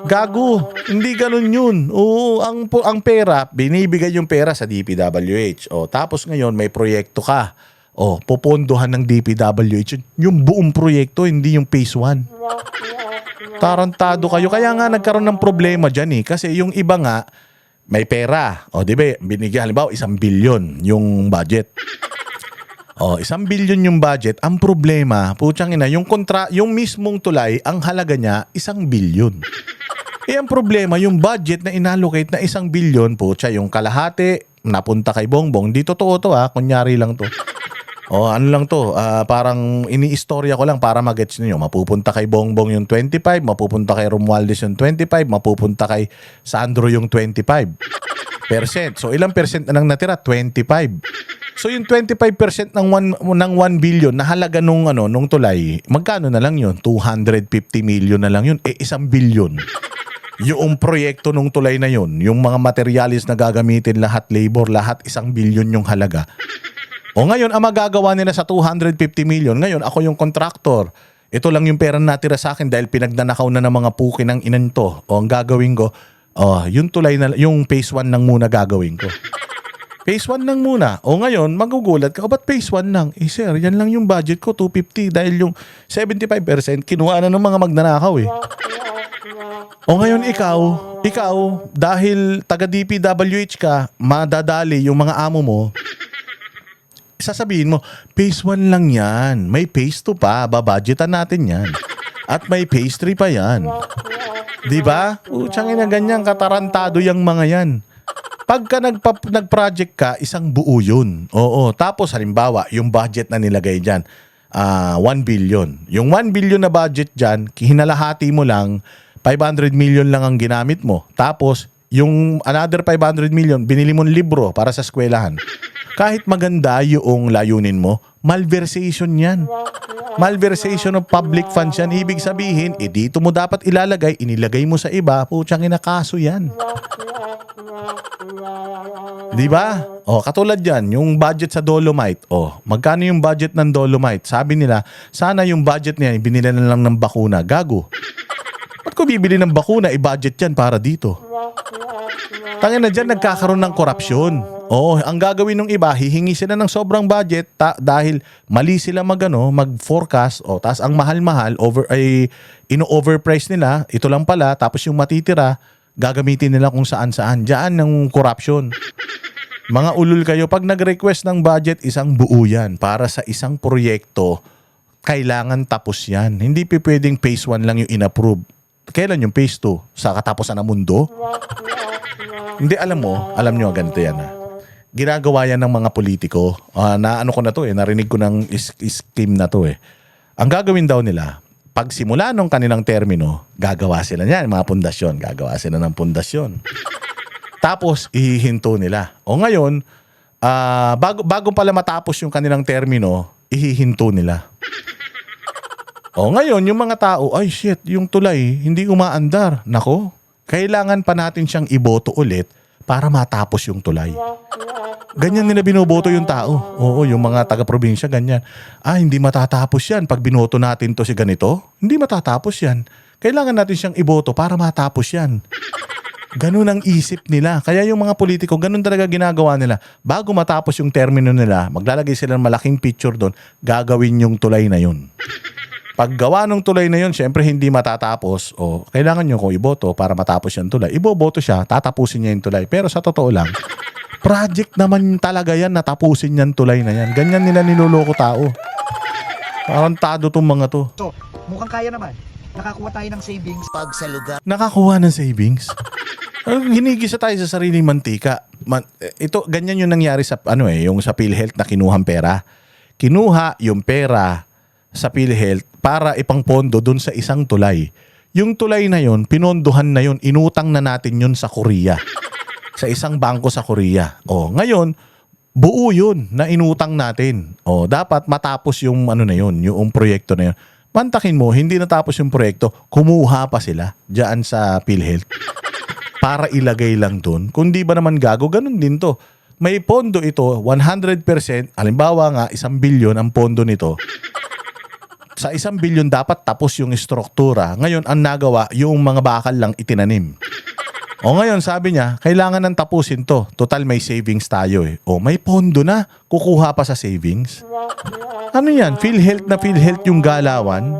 Gago, hindi ganun yun. Oo, ang pera, binibigay yung pera sa DPWH. O, tapos ngayon may proyekto ka. O, pupondohan ng DPWH yung buong proyekto, hindi yung phase 1. Tarantado kayo. Kaya nga nagkaroon ng problema dyan eh. Kasi yung iba nga, may pera. O, di ba, binigyan, halimbawa, 1 billion yung budget. O, 1 billion yung budget. Ang problema, putyang ina, yung mismong tulay, ang halaga niya, 1 billion. Eh, ang problema, yung budget na inallocate na 1 billion, putya, yung kalahati, napunta kay Bongbong. Di totoo to kunyari lang to. O, ano lang to, parang ini-istorya ko lang para magets niyo. Mapupunta kay Bongbong yung 25, mapupunta kay Romualdez yung 25, mapupunta kay Sandro yung 25%. So, ilang percent na lang natira? 25. So, yung 25% ng 1 billion na halaga nung tulay, magkano na lang yun? 250 million na lang yun. Eh, 1 billion. Yung proyekto nung tulay na yun, yung mga materialis na gagamitin, lahat labor, lahat 1 billion yung halaga. O ngayon, ang magagawa nila sa 250 million, ngayon ako yung contractor. Ito lang yung pera natira sa akin dahil pinagnanakaw na ng mga puki ng inan to. O ang gagawin ko, yung tulay na, yung phase 1 lang muna gagawin ko. Phase 1 lang muna. O ngayon, magugulat ka, ba't phase 1 lang? Eh sir, yan lang yung budget ko, 250. Dahil yung 75% kinuha na ng mga magnanakaw eh. O ngayon ikaw, dahil taga DPWH ka, madadali yung mga amo mo, sasabihin mo, phase 1 lang yan. May phase 2 pa. Babudgetan natin yan. At may phase 3 pa yan. Diba? Utsang ina ganyan, katarantado yung mga yan. Pagka nag-project ka, 1 buo yun. Oo. Tapos halimbawa, yung budget na nilagay dyan, 1 billion. Yung 1 billion na budget dyan, hinalahati mo lang, 500 million lang ang ginamit mo. Tapos, yung another 500 million, binili mong libro para sa eskwelahan. Kahit maganda yung layunin mo, malversation yan. Malversation of public funds yan. Ibig sabihin, dito mo dapat ilalagay, inilagay mo sa iba, putyang inakaso yan. Diba? O, katulad yan, yung budget sa Dolomite. O, magkano yung budget ng Dolomite? Sabi nila, sana yung budget niya, binili na lang ng bakuna. Gago. Ba't ko bibili ng bakuna? I-budget yan para dito. Tangin na dyan, nagkakaroon ng korupsyon. Oo, ang gagawin ng iba, hihingi sila ng sobrang budget dahil mali sila mag-forecast. O, tas ang mahal-mahal, ino-overprice nila, ito lang pala, tapos yung matitira, gagamitin nila kung saan-saan. Diyan ng korupsyon. Mga ulul kayo, pag nag-request ng budget, 1 buo yan. Para sa isang proyekto, kailangan tapos yan. Hindi pwedeng phase 1 lang yung in-approve. Kailan yung phase 2? Sa katapusan ng mundo? Hindi, alam nyo, ganito yan ginagawa yan ng mga politiko. Naano ko na to narinig ko ng scheme na to Ang gagawin daw nila, pag simula nung kanilang termino, gagawa sila niyan, mga pundasyon. Gagawa sila ng pundasyon. Tapos, ihihinto nila. O ngayon, bago pala matapos yung kanilang termino, ihihinto nila. O ngayon, yung mga tao, ay shit, yung tulay, hindi umaandar. Nako, kailangan pa natin siyang iboto ulit para matapos yung tulay. Ganyan nila binoboto yung tao. Oo, yung mga taga-probinsya, ganyan. Hindi matatapos yan. Pag binoto natin to si ganito, hindi matatapos yan. Kailangan natin siyang iboto para matapos yan. Ganun ang isip nila. Kaya yung mga politiko, ganun talaga ginagawa nila. Bago matapos yung termino nila, maglalagay sila ng malaking picture doon, gagawin yung tulay na yun. Pag gawa ng tulay na yun, syempre hindi matatapos. O, kailangan nyo kung iboto para matapos yung tulay. Iboboto siya, tatapusin niya yung tulay. Pero sa totoo lang, project naman talaga yan, natapusin yan tulay na yan. Ganyan nila niloloko tao. Tarantado tong mga to. So, mukhang kaya naman. Nakakuha tayo ng savings. Pag sa lugar Nakakuha ng savings. Ginigisa tayo sa sariling mantika. Ito, ganyan yung nangyari sa, yung sa PhilHealth na kinuhang pera. Kinuha yung pera sa PhilHealth para ipangpondo dun sa isang tulay. Yung tulay na yun, pinondohan na yun, inutang na natin yun sa Korea. Sa isang bangko sa Korea. O, ngayon, buo yun na inutang natin. O, dapat matapos yung na yun, yung proyekto na yun. Mantakin mo, hindi natapos yung proyekto, kumuha pa sila dyan sa PhilHealth. Para ilagay lang dun. Kung di ba naman gago, ganun din to. May pondo ito, 100%, halimbawa nga, 1 billion ang pondo nito. sa 1 billion dapat tapos yung struktura. Ngayon, ang nagawa, yung mga bakal lang itinanim. O ngayon, sabi niya, kailangan nang tapusin to. Total may savings tayo eh. O may pondo na, kukuha pa sa savings. Ano yan? PhilHealth na PhilHealth yung galawan.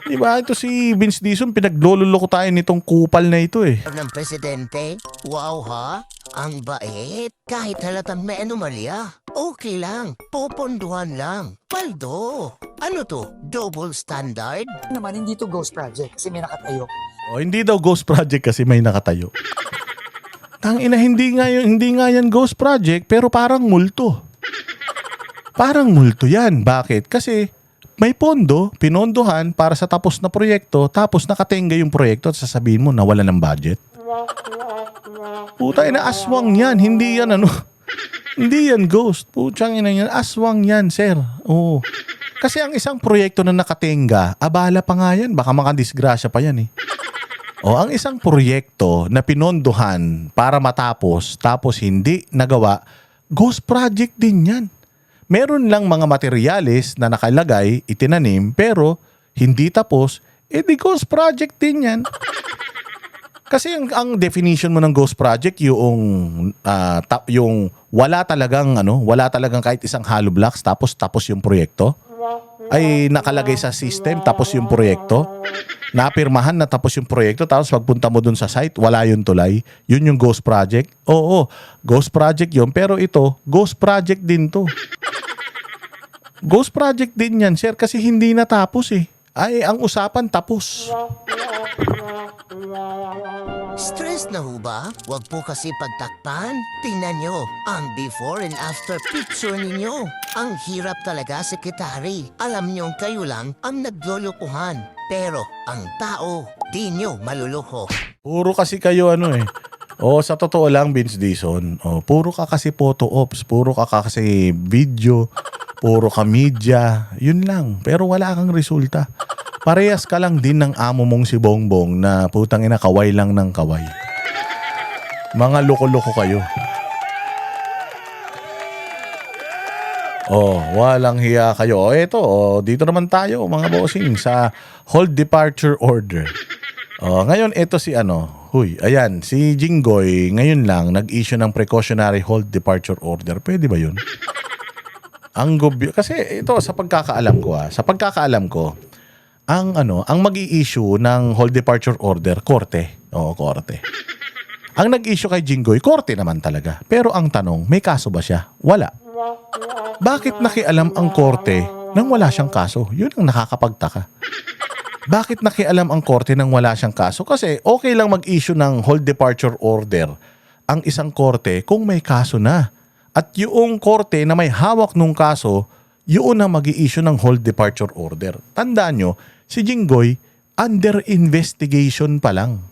Diba? Ito si Vince Dizon, pinaglololoko tayo nitong kupal na ito eh. ng presidente? Wow ha? Ang bait. Kahit halatang may anomalya. Okay lang. Poponduhan lang. Paldo. Ano to? Double standard? Naman, hindi to ghost project kasi may nakatayo. O hindi daw ghost project kasi may nakatayo. Tangina, hindi nga yan ghost project pero parang multo. Parang multo yan. Bakit? Kasi may pondo, pinondohan para sa tapos na proyekto, tapos nakatenga yung proyekto at sasabihin mo nawala ng budget. Puta ina, aswang yan. Hindi yan ano. Hindi yan ghost. Putang ina yan. Aswang yan, sir. Oo. Kasi ang isang proyekto na nakatenga, abala pa nga yan. Baka makadisgrasya pa yan eh. O ang isang proyekto na pinondohan para matapos, tapos hindi nagawa, ghost project din yan. Meron lang mga materyales na nakalagay, itinanim, pero hindi tapos, di ghost project din yan. Kasi ang definition mo ng ghost project, yung wala talagang kahit isang hollow blocks, tapos yung proyekto, ay nakalagay sa system, tapos yung proyekto, napirmahan na tapos yung proyekto, tapos pagpunta mo dun sa site, wala yung tulay, yun yung ghost project. Oo, ghost project yun, pero ito, ghost project din to. Ghost project din yan, sir, kasi hindi natapos eh. Ay, ang usapan tapos. Stress na ho ba? Huwag po kasi pagtakpan. Tingnan nyo, ang before and after picture ninyo. Ang hirap talaga, sekretary. Alam nyo kayo lang ang naglulukuhan. Pero ang tao, di nyo maluluko. Puro kasi kayo sa totoo lang, Vince Dizon, puro ka kasi photo ops, puro ka kasi video, puro ka media, yun lang. Pero wala kang resulta. Parehas ka lang din ng amo mong si Bongbong na putang ina kaway lang ng kaway. Mga loko-loko kayo. Walang hiya kayo. Eto, dito naman tayo mga bossing sa hold departure order. Ngayon ito si si Jinggoy ngayon lang nag-issue ng precautionary hold departure order. Pwede ba 'yun? Kasi ito sa pagkakaalam ko, ang mag-i-issue ng hold departure order, korte. Korte. Ang nag-issue kay Jinggoy, korte naman talaga. Pero ang tanong, may kaso ba siya? Wala. Bakit nakialam ang korte nang wala siyang kaso? Yun ang nakakapagtaka. Bakit nakialam ang korte nang wala siyang kaso? Kasi okay lang mag-issue ng hold departure order ang isang korte kung may kaso na. At yung korte na may hawak nung kaso, yun ang mag-i-issue ng hold departure order. Tandaan nyo, si Jinggoy, under investigation pa lang.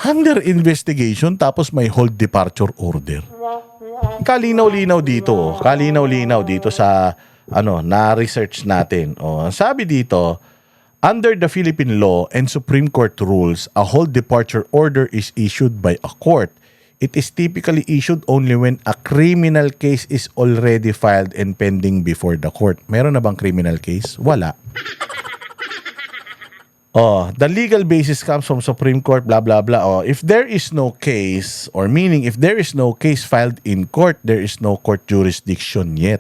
Under investigation tapos may hold departure order. Kalinaw-linaw dito sa na-research natin. Sabi dito, under the Philippine law and Supreme Court rules, a hold departure order is issued by a court. It is typically issued only when a criminal case is already filed and pending before the court. Meron na bang criminal case? Wala. The legal basis comes from Supreme Court, blah, blah, blah. If there is no case, or meaning if there is no case filed in court, there is no court jurisdiction yet.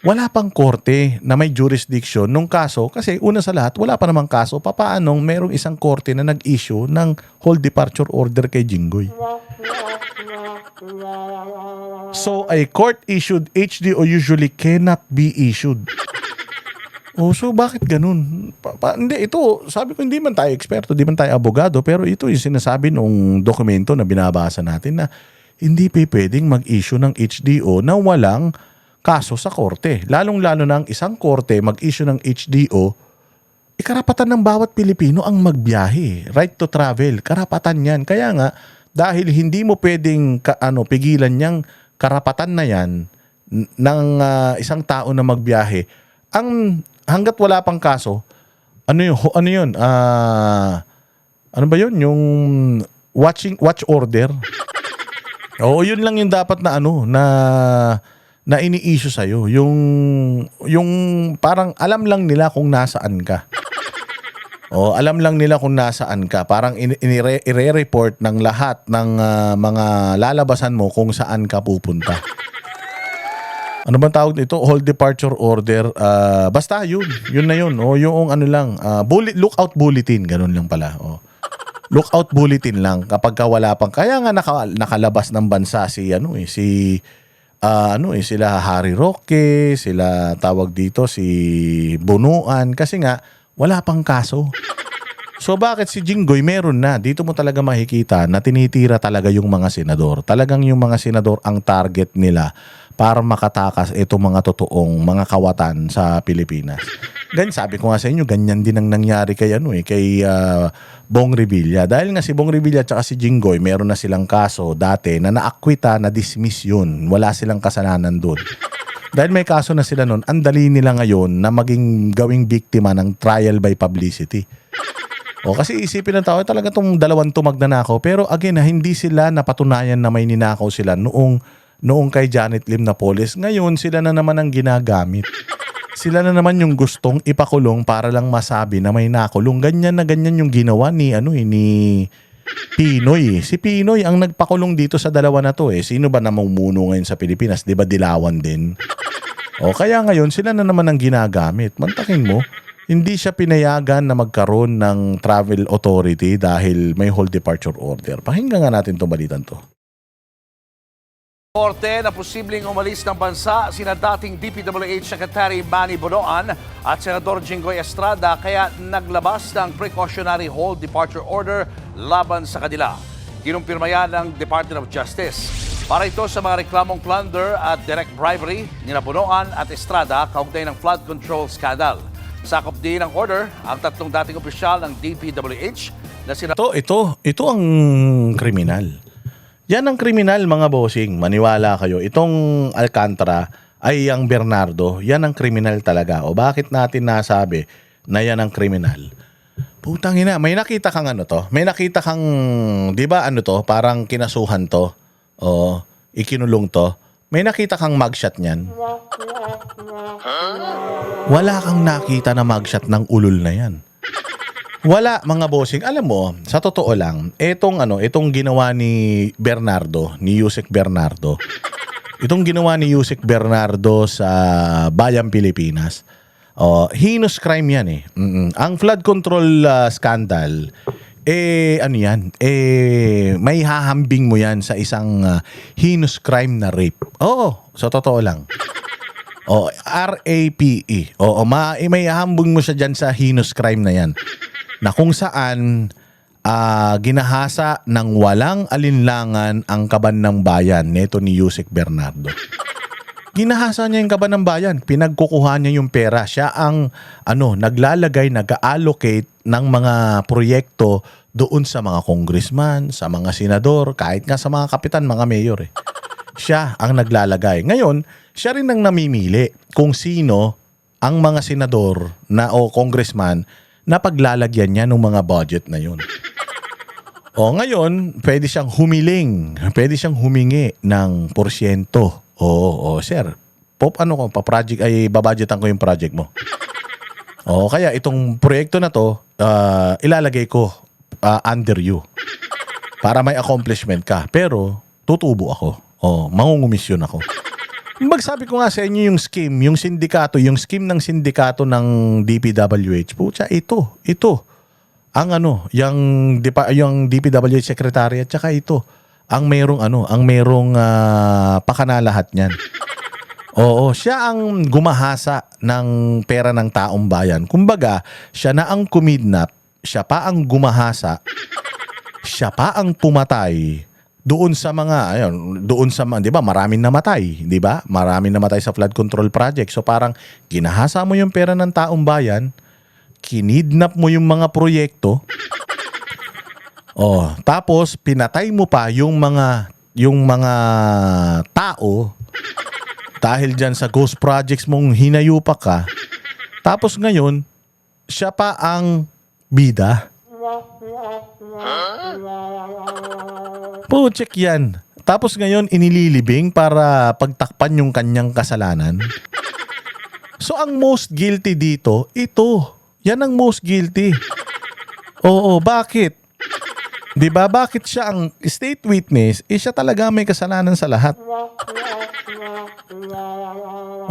Wala pang korte na may jurisdiction nung kaso kasi una sa lahat, wala pa namang kaso. Papaanong merong isang korte na nag-issue ng hold departure order kay Jinggoy? So, a court-issued HDO usually cannot be issued. So bakit ganun? Hindi, ito, sabi ko, hindi man tayo eksperto, hindi man tayo abogado, pero ito yung sinasabi nung dokumento na binabasa natin na hindi pwedeng mag-issue ng HDO na walang kaso sa korte. Lalong-lalo na ang isang korte mag-issue ng HDO, karapatan ng bawat Pilipino ang magbiyahe. Right to travel, karapatan yan. Kaya nga, dahil hindi mo pwedeng pigilan niyang karapatan na yan ng isang tao na magbiyahe, hanggat wala pang kaso, ano yun? Ano ba yun? Yung watch order. Yun lang yung dapat na na ini-issue sa'yo. Yung parang alam lang nila kung nasaan ka. O, alam lang nila kung nasaan ka. Parang ire-report ng lahat ng mga lalabasan mo kung saan ka pupunta. Ano bang tawag nito? Hold departure order. Basta yun. Yun na yun. O, yung ano lang. Lookout bulletin. Ganun lang pala. O. Lookout bulletin lang kapag ka wala pang. Kaya nga nakalabas ng bansa sila Harry Roque, sila tawag dito si Bunuan kasi nga wala pang kaso. So bakit si Jinggoy meron na? Dito mo talaga makikita na tinitira talaga yung mga senador. Talagang yung mga senador ang target nila para makatakas itong mga totoong mga kawatan sa Pilipinas. Ganyan, sabi ko nga sa inyo, ganyan din ang nangyari kay Bong Revilla. Dahil nga si Bong Revilla at si Jinggoy, meron na silang kaso dati na naakwita, na-dismiss yun. Wala silang kasalanan doon. Dahil may kaso na sila noon, ang dali nila ngayon na maging gawing biktima ng trial by publicity. O kasi isipin ng tao, talaga itong dalawang tumagnanakaw. Pero again, hindi sila napatunayan na may ninakaw sila noong kay Janet Lim Napoles. Ngayon, sila na naman ang ginagamit. Sila na naman yung gustong ipakulong para lang masabi na may nakulong. Ganyan na ganyan yung ginawa ni Pinoy. Si Pinoy ang nagpakulong dito sa dalawa na to eh. Sino ba namumuno ngayon sa Pilipinas? 'Di ba Dilawan din? O kaya ngayon sila na naman ang ginagamit. Mantakin mo, hindi siya pinayagan na magkaroon ng travel authority dahil may hold departure order. Pakinggan nga natin tong balitan to. Korte na posibleng umalis ng bansa sina dating DPWH Secretary Manny Bonoan at Senador Jinggoy Estrada kaya naglabas ng precautionary hold departure order laban sa kanila. Kinumpirma yan ng Department of Justice. Para ito sa mga reklamong plunder at direct bribery ni Bonoan at Estrada kaugnay ng flood control scandal. Sakop din ng order ang tatlong dating opisyal ng DPWH na sina... Ito ang kriminal. Yan ang kriminal mga bossing. Maniwala kayo. Itong Alcantara ay ang Bernardo. Yan ang kriminal talaga. O bakit natin nasabi na yan ang kriminal? Putang ina. May nakita kang May nakita kang, di ba parang kinasuhan to. O ikinulong to. May nakita kang mugshot niyan. Wala kang nakita na mugshot ng ulol na yan. Wala mga bossing. Alam mo, sa totoo lang, itong ginawa ni Bernardo, ni Yusek Bernardo. Itong ginawa ni Yusek Bernardo sa Bayang Pilipinas. Heinous crime yan eh. Ang flood control scandal, may hahambing mo yan sa isang heinous crime na rape. Oo, sa totoo lang. RAPE. May hahambing mo siya dyan sa heinous crime na yan. Na kung saan ginahasa ng walang alinlangan ang kaban ng bayan neto ni Yusek Bernardo. Ginahasa niya yung kaban ng bayan, pinagkukuha niya yung pera. Siya ang naglalagay, nag-allocate ng mga proyekto doon sa mga congressman, sa mga senador, kahit nga sa mga kapitan, mga mayor eh. Siya ang naglalagay. Ngayon, siya rin ang namimili kung sino ang mga senador o congressman na paglalagyan niya ng mga budget na yun. Ngayon, pwede siyang humingi ng porsyento. Sir, pa-project ay babudgetan ko yung project mo. Kaya itong proyekto na to, ilalagay ko under you para may accomplishment ka. Pero, tutubo ako. Mangungumisyon ako. Magsabi ko nga sa inyo yung scheme ng sindikato ng DPWH. Pucha, ito. Ang yung DPWH secretary at saka ito. Ang merong pakanalahat niyan. Siya ang gumahasa ng pera ng taong bayan. Kumbaga, siya na ang kumidnap, siya pa ang gumahasa, siya pa ang pumatay. Doon sa mga, 'di ba? Maraming namatay, 'di ba? Maraming namatay sa flood control project. So parang ginahasa mo yung pera ng taong bayan, kinidnap mo yung mga proyekto. Tapos pinatay mo pa yung mga tao dahil diyan sa ghost projects mong hinayupak ka. Tapos ngayon, siya pa ang bida. Check yan. Tapos ngayon inililibing para pagtakpan yung kanyang kasalanan. So ang most guilty dito, ito. Yan ang most guilty. Oo, bakit? 'Di ba? Bakit siya ang state witness? Siya talaga may kasalanan sa lahat.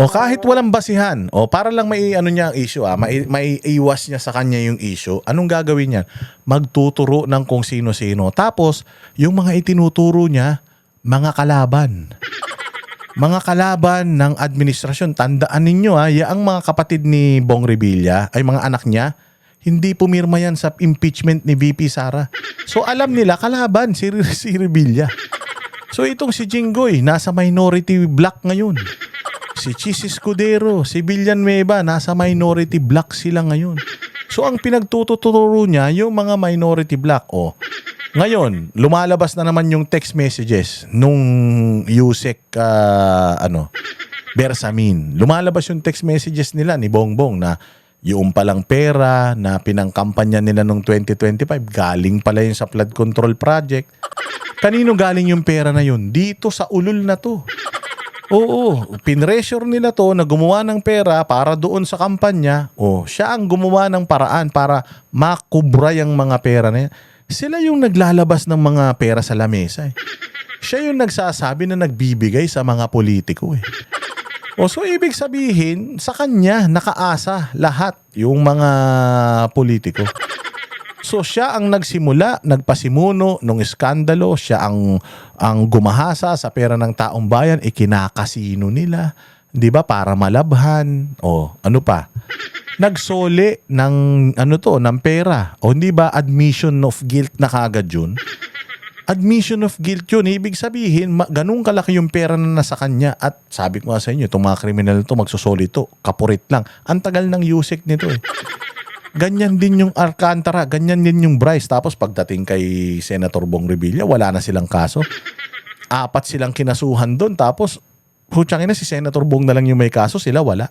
O kahit walang basihan, o para lang may ano niya ang issue, may iwas niya sa kanya yung issue, anong gagawin niya? Magtuturo ng kung sino-sino. Tapos, yung mga itinuturo niya, mga kalaban. Mga kalaban ng administrasyon. Tandaan ninyo ang mga kapatid ni Bong Revilla, ay mga anak niya, hindi pumirma yan sa impeachment ni VP Sara. So alam nila, kalaban si Revilla. So itong si Jinggoy, nasa minority block ngayon. Si Chis Escudero, si Villanueva, nasa minority block sila ngayon. So ang pinagtuturo niya, yung mga minority block. O, ngayon, lumalabas na naman yung text messages nung Yusek, Bersamin. Lumalabas yung text messages nila ni Bongbong na yung palang pera na pinangkampanya nila nung 2025, galing pala yun sa flood control project. Kanino galing yung pera na yun? Dito sa ulol na to. Oo, pinressure nila to na gumawa ng pera para doon sa kampanya. Siya ang gumawa ng paraan para makubra yung mga pera na yan. Sila yung naglalabas ng mga pera sa lamesa. Siya yung nagsasabi na nagbibigay sa mga politiko. So ibig sabihin, sa kanya nakaasa lahat yung mga politiko. So siya ang nagsimula, nagpasimuno nung iskandalo, siya ang gumahasa sa pera ng taong bayan, ikinakasino nila, 'di ba, para malabhan. Ano pa? Nagsole ng ng pera. Hindi ba admission of guilt na kaagad 'yun? Admission of guilt yun. Ibig sabihin, ganun kalaki yung pera na nasa kanya. At sabi ko nga sa inyo, itong mga kriminal to, magsusoli to, kapurit lang. Ang tagal ng Yusek nito Ganyan din yung Alcantara, ganyan din yung Bryce. Tapos pagdating kay Senator Bong Revilla, wala na silang kaso. 4 silang kinasuhan doon. Tapos, putsang ina, si Senator Bong na lang yung may kaso, sila wala.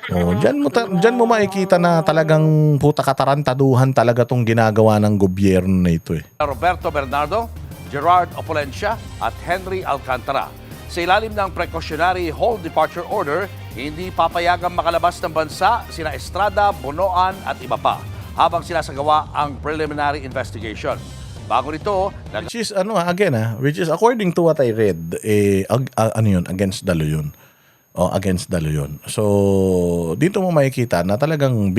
Diyan mo makikita na talagang katarantaduhan talaga tong ginagawa ng gobyerno na ito Roberto Bernardo, Gerard Opolencia at Henry Alcantara. Sa ilalim ng precautionary hold departure order, hindi papayagang makalabas ng bansa sina Estrada, Bonoan at iba pa habang sinasagawa ang preliminary investigation. Bago nito, which is which is according to what I read, against the law yun. Against the law yun. So, dito mo makikita na talagang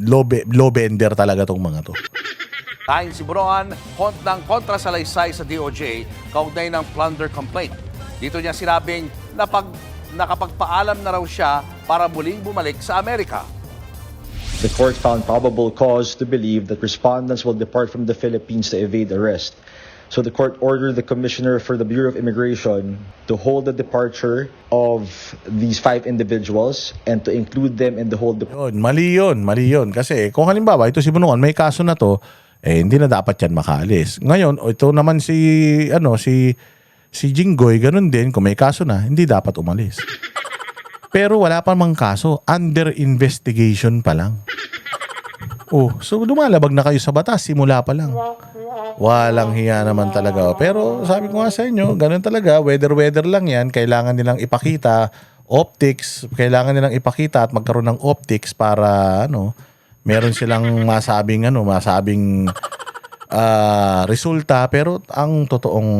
low bender talaga tong mga to. Tayong si Bonoan ng kontrasalaysay sa DOJ kaugnay ng plunder complaint. Dito niya sinabing nakapagpaalam na raw siya para muling bumalik sa Amerika. The court found probable cause to believe that respondents will depart from the Philippines to evade arrest. So the court ordered the Commissioner for the Bureau of Immigration to hold the departure of these 5 individuals and to include them in the hold. Mali yun. Kasi kung halimbawa, ito si Bonoan, may kaso na to, hindi na dapat yan makaalis. Ngayon, ito naman si Jinggoy, ganun din, kung may kaso na, hindi dapat umalis. Pero wala pa mang kaso, under investigation pa lang. So lumalabag na kayo sa batas, simula pa lang. Walang hiya naman talaga. Pero sabi ko nga sa inyo, ganun talaga, weather lang yan, kailangan nilang ipakita, optics, kailangan nilang ipakita at magkaroon ng optics para, meron silang masabing resulta. Pero ang totoong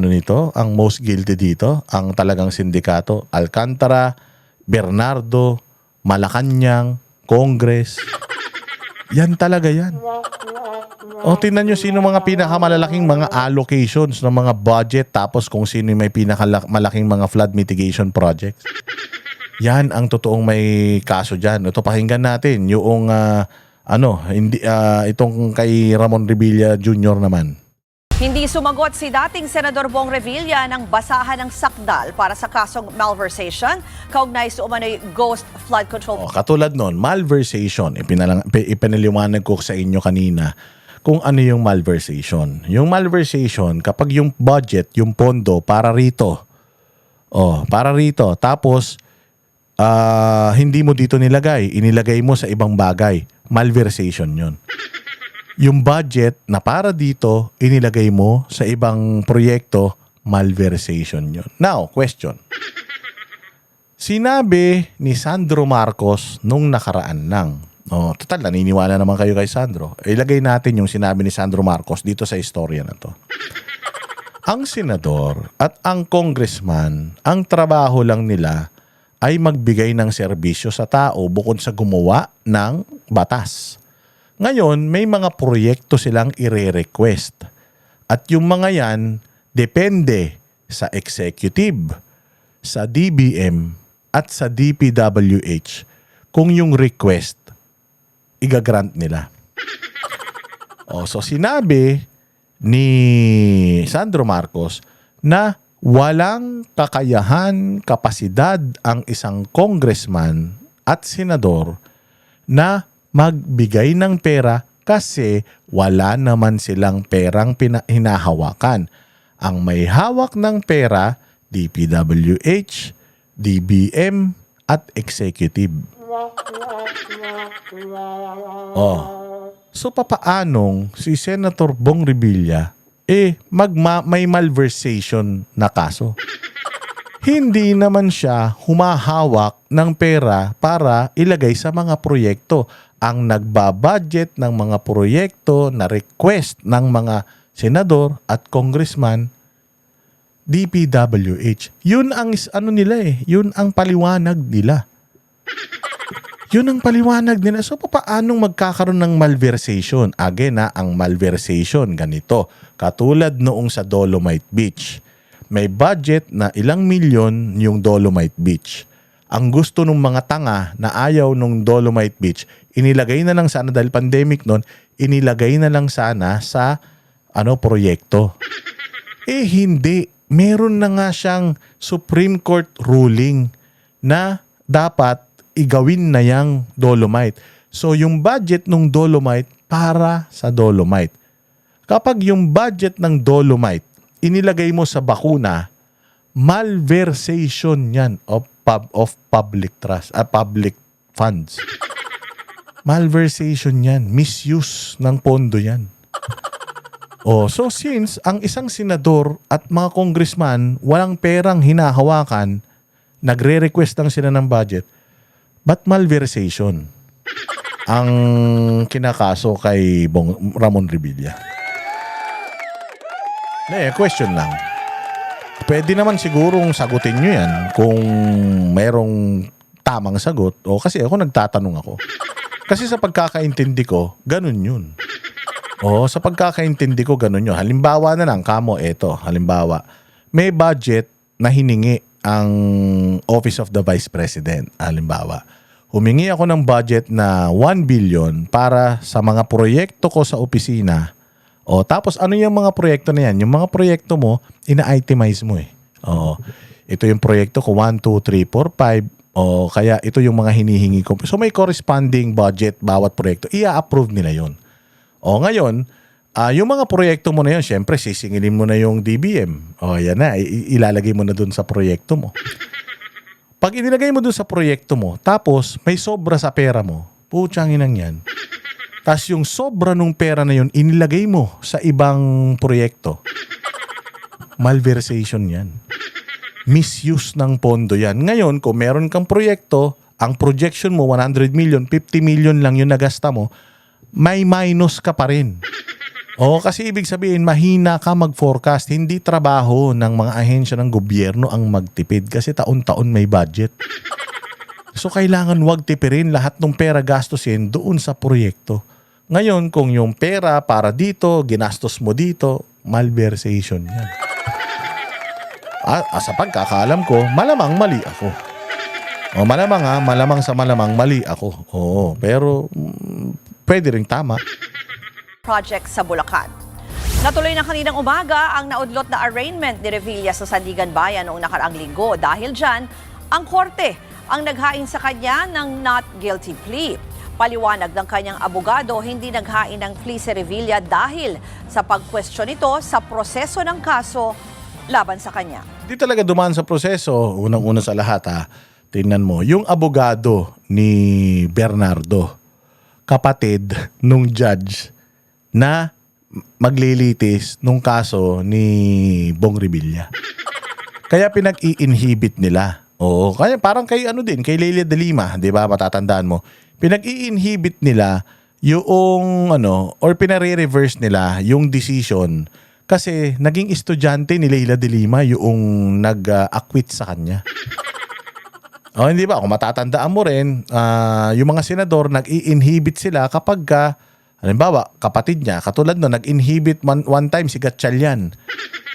nito, ang most guilty dito, ang talagang sindikato, Alcantara, Bernardo, Malacanang, Congress. Yan talaga yan. Tingnan nyo sino mga pinakamalalaking mga allocations ng mga budget, tapos kung sino may pinakamalaking mga flood mitigation projects. Yan ang totoong may kaso dyan. Ito, pakinggan natin yung itong kay Ramon Revilla Jr. naman. Hindi sumagot si dating Senador Bong Revilla ng basahan ng sakdal para sa kasong malversation kaugnay sa umano'y ghost flood control. Katulad nun, malversation. Ipinaliwanag ko sa inyo kanina kung ano yung malversation. Yung malversation, kapag yung budget, yung pondo para rito. Tapos, hindi mo dito nilagay. Inilagay mo sa ibang bagay. Malversation yun. yung budget na para dito, inilagay mo sa ibang proyekto, malversation yun. Now, question. Sinabi ni Sandro Marcos nung nakaraan lang. Total, naniniwala naman kayo kay Sandro. Ilagay natin yung sinabi ni Sandro Marcos dito sa istorya na to. Ang senador at ang congressman, ang trabaho lang nila ay magbigay ng serbisyo sa tao bukod sa gumawa ng batas. Ngayon, may mga proyekto silang ire-request. At yung mga yan, depende sa executive, sa DBM, at sa DPWH kung yung request igagrant nila. So sinabi ni Sandro Marcos na walang kakayahan, kapasidad ang isang congressman at senador na magbigay ng pera kasi wala naman silang perang hinahawakan. Ang may hawak ng pera, DPWH, DBM, at executive. So papaanong si Senator Bong Revilla may malversation na kaso? Hindi naman siya humahawak ng pera para ilagay sa mga proyekto. Ang nagbabudget ng mga proyekto na request ng mga senador at congressman, DPWH. Yun ang yun ang paliwanag nila. Yun ang paliwanag nila. So, paanong magkakaroon ng malversation? Again, ang malversation, ganito. Katulad noong sa Dolomite Beach. May budget na ilang milyon yung Dolomite Beach. Ang gusto ng mga tanga na ayaw nung Dolomite Beach, inilagay na lang sana, dahil pandemic noon, inilagay na lang sana sa proyekto. Hindi. Meron na nga siyang Supreme Court ruling na dapat igawin na yang Dolomite. So, yung budget ng Dolomite para sa Dolomite. Kapag yung budget ng Dolomite inilagay mo sa bakuna, malversation yan of public trust, public funds. Malversation yan. Misuse ng pondo yan. So since ang isang senador at mga congressman walang perang hinahawakan, nagre-request lang sila ng budget, but malversation ang kinakaso kay Ramon Revilla. Question lang. Pwede naman sigurong sagutin nyo yan kung merong tamang sagot. Kasi ako nagtatanong ako. Kasi sa pagkakaintindi ko, ganun yun. Sa pagkakaintindi ko, ganun yun. Halimbawa na lang, halimbawa, may budget na hiningi ang Office of the Vice President. Halimbawa, humingi ako ng budget na 1 billion para sa mga proyekto ko sa opisina. Tapos ano yung mga proyekto na yan? Yung mga proyekto mo, ina-itemize mo eh. Ito yung proyekto ko, 1, 2, 3, 4, 5. Kaya ito yung mga hinihingi ko. So may corresponding budget bawat proyekto. I-approve nila yon. Ngayon, yung mga proyekto mo na yun, syempre sisingilin mo na yung DBM. Yan na, ilalagay mo na dun sa proyekto mo. Pag inilagay mo dun sa proyekto mo, tapos may sobra sa pera mo, putsang inang yan. Tapos yung sobra nung pera na yun, inilagay mo sa ibang proyekto. Malversation yan. Misuse ng pondo yan. Ngayon, kung meron kang proyekto, ang projection mo 100 million, 50 million lang yung nagasta mo, may minus ka pa rin. Kasi ibig sabihin, mahina ka mag-forecast. Hindi trabaho ng mga ahensya ng gobyerno ang magtipid kasi taon-taon may budget. So, kailangan wag tipirin lahat ng pera gastusin doon sa proyekto. Ngayon, kung yung pera para dito, ginastos mo dito, malversation yan. Sa pagkakaalam ko, malamang mali ako. Malamang sa malamang mali ako. Pero pwede ring tama. Project sa Bulacan. Natuloy na kaninang umaga ang naudlot na arraignment ni Revilla sa Sandigan Bayan noong nakaraang linggo. Dahil dyan, ang korte ang naghain sa kanya ng not guilty plea. Paliwanag ng kanyang abogado, hindi naghain ng plea si Revilla dahil sa pag-question nito sa proseso ng kaso laban sa kanya. Hindi talaga dumaan sa proseso. Unang-una sa lahat, tingnan mo, yung abogado ni Bernardo, kapatid nung judge na maglilitis nung kaso ni Bong Revilla. Kaya pinag-i-inhibit nila. Oo, kaya parang kay ano din, kay Leila de Lima, 'di ba? Matatandaan mo. Pinag-i-inhibit nila yung ano or pinare-reverse nila yung decision kasi naging estudyante ni Leila de Lima yung nag-acquit sa kanya. O hindi ba? Kung matatandaan mo rin, yung mga senador nag-i-inhibit sila kapag halimbawa, kapatid niya, katulad no, nag-inhibit one time si Gatchalian.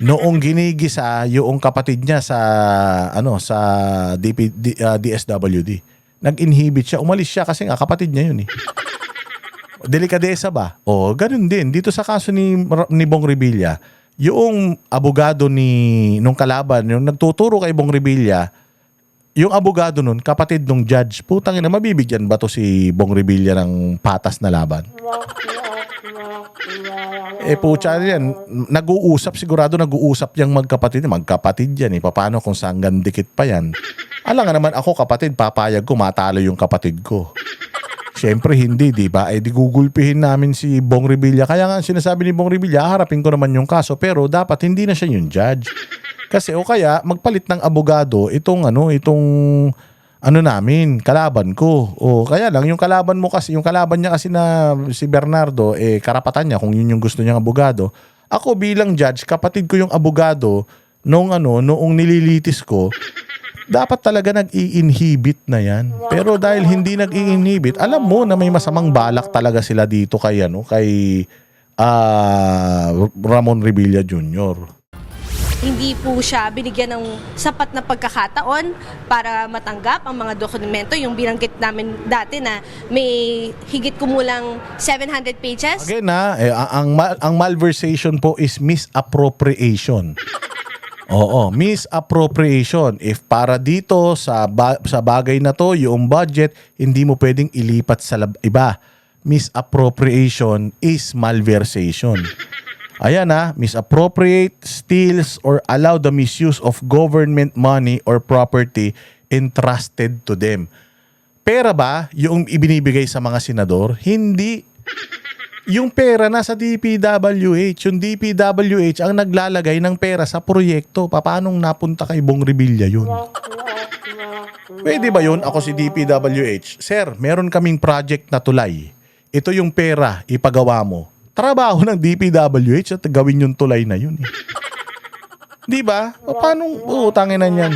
Noong ginigisa yung kapatid niya sa sa DSWD. Nag-inhibit siya, umalis siya kasi nga kapatid niya yun eh. Delikadesa ba? O, ganun din. Dito sa kaso ni Bong Revilla, yung abogado nung kalaban, yung nagtuturo kay Bong Revilla, yung abogado nun, kapatid nung judge, putang ina, mabibigyan ba to si Bong Revilla ng patas na laban? Pucha yan, sigurado nag-uusap yung magkapatid yan eh. Paano kung sanggang dikit pa yan? Alam nga naman ako kapatid, papayag ko, matalo yung kapatid ko. Siyempre hindi, di ba? Di gugulpihin namin si Bong Revilla. Kaya nga sinasabi ni Bong Revilla, harapin ko naman yung kaso, pero dapat hindi na siya yung judge. Kasi o kaya magpalit ng abogado itong namin, kalaban ko. O kaya lang yung kalaban niya kasi na si Bernardo karapatan niya kung yun yung gusto niyang abogado. Ako bilang judge, kapatid ko yung abogado noong nililitis ko. Dapat talaga nag-i-inhibit na yan. Pero dahil hindi nag-i-inhibit, alam mo na may masamang balak talaga sila dito kay Ramon Revilla Jr. Hindi po siya binigyan ng sapat na pagkakataon para matanggap ang mga dokumento. Yung binanggit namin dati na may higit kumulang 700 pages. Again ang malversation po is misappropriation. Oo, misappropriation. If para dito sa bagay na to, yung budget, hindi mo pwedeng ilipat sa iba. Misappropriation is malversation. Ayan misappropriate, steals, or allow the misuse of government money or property entrusted to them. Pera ba yung ibinibigay sa mga senador? Hindi. Yung pera nasa DPWH. Yung DPWH ang naglalagay ng pera sa proyekto. Paano napunta kay Bong Revilla yun? Pwede ba yun? Ako si DPWH. Sir, meron kaming project na tulay. Ito yung pera, ipagawa mo. Trabaho ng DPWH at gawin yung tulay na yun. Di ba? Paano utangin na yan?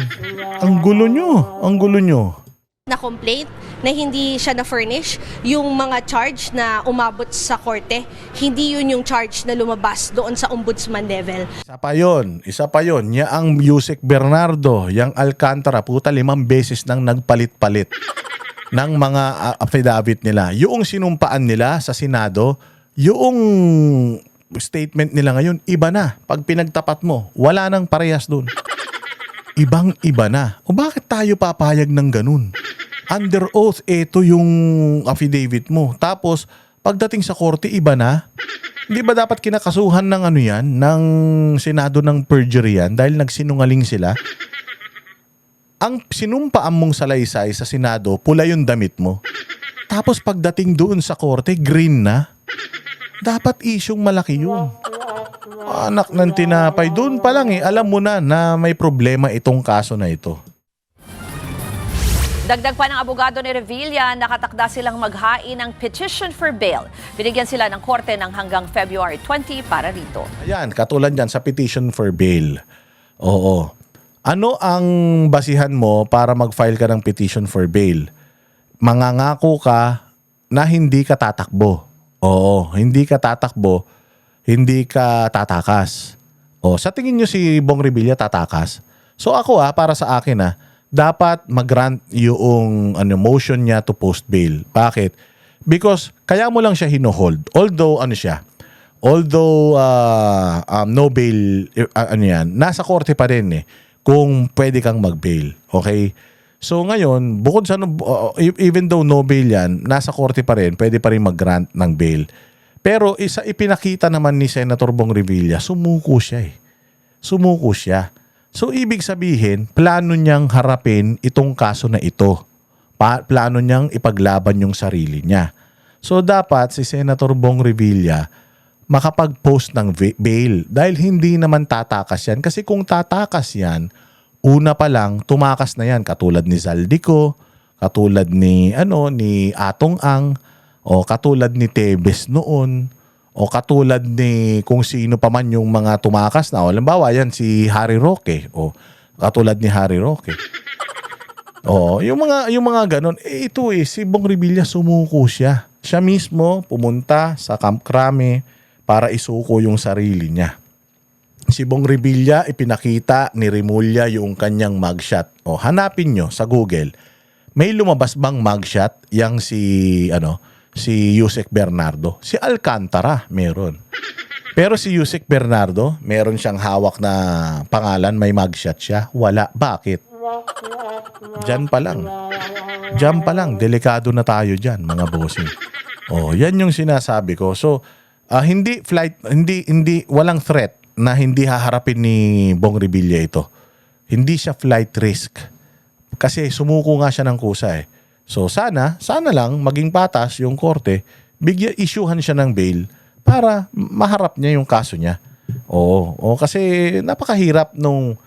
Ang gulo nyo. Na complaint na hindi siya na-furnish yung mga charge na umabot sa korte. Hindi yun yung charge na lumabas doon sa ombudsman level. Isa pa yun. Ang Yusek Bernardo, yung Alcantara, 5 beses nang nagpalit-palit ng mga affidavit nila. Yung sinumpaan nila sa Senado, yung statement nila ngayon, iba na. Pag pinagtapat mo, wala nang parehas dun. Ibang-iba na. O bakit tayo papayag ng ganun? Under oath, ito yung affidavit mo. Tapos, pagdating sa korte, iba na. Hindi ba dapat kinakasuhan ng ng Senado ng perjury yan dahil nagsinungaling sila? Ang sinumpaan mong salaysay sa Senado, pula yung damit mo. Tapos pagdating doon sa korte, green na. Dapat isyong malaki yun. Anak ng tinapay. Doon pa lang alam mo na may problema itong kaso na ito. Dagdag pa ng abogado ni Revilla, nakatakda silang maghain ng petition for bail. Binigyan sila ng korte ng hanggang February 20 para rito. Ayan, katulad yan sa petition for bail. Oo. Ano ang basihan mo para mag-file ka ng petition for bail? Mangangako ka na hindi ka tatakbo. Oo, hindi ka tatakbo, hindi ka tatakas. Sa tingin nyo si Bong Revilla tatakas? So ako para sa akin dapat mag-grant yung motion niya to post bail. Bakit? Because kaya mo lang siya hino-hold. Although no bail nasa korte pa rin kung pwede kang mag-bail. Okay? So ngayon, bukod sa even though no bail yan, nasa korte pa rin, pwede pa rin mag-grant ng bail. Pero ipinakita naman ni Senator Bong Revilla, sumuko siya. So ibig sabihin, plano niyang harapin itong kaso na ito. Plano niyang ipaglaban yung sarili niya. So dapat si Senator Bong Revilla makapag-post ng bail. Dahil hindi naman tatakas yan. Kasi kung tatakas yan, una pa lang, tumakas na yan. Katulad ni Zaldico, katulad ni Atong Ang, o katulad ni Tebes noon, o katulad ni kung sino pa man yung mga tumakas na. O halimbawa yan, si Harry Roque. O katulad ni Harry Roque. O yung mga ganun. Ito si Bong Revilla sumuko siya. Siya mismo pumunta sa Camp Crame para isuko yung sarili niya. Si Bong Revilla, ipinakita ni Remulla yung kanyang mugshot. O hanapin nyo sa Google. May lumabas bang mugshot yang si Yusek Bernardo? Si Alcantara meron. Pero si Yusek Bernardo, meron siyang hawak na pangalan, may mugshot siya. Wala. Bakit? Diyan pa lang, delikado na tayo diyan, mga bossing. Oh, yan yung sinasabi ko. So, hindi walang threat na hindi haharapin ni Bong Revilla ito. Hindi siya flight risk. Kasi sumuko nga siya ng kusa eh. So sana lang maging patas yung korte, issuehan siya ng bail para maharap niya yung kaso niya. Oo, kasi napakahirap nung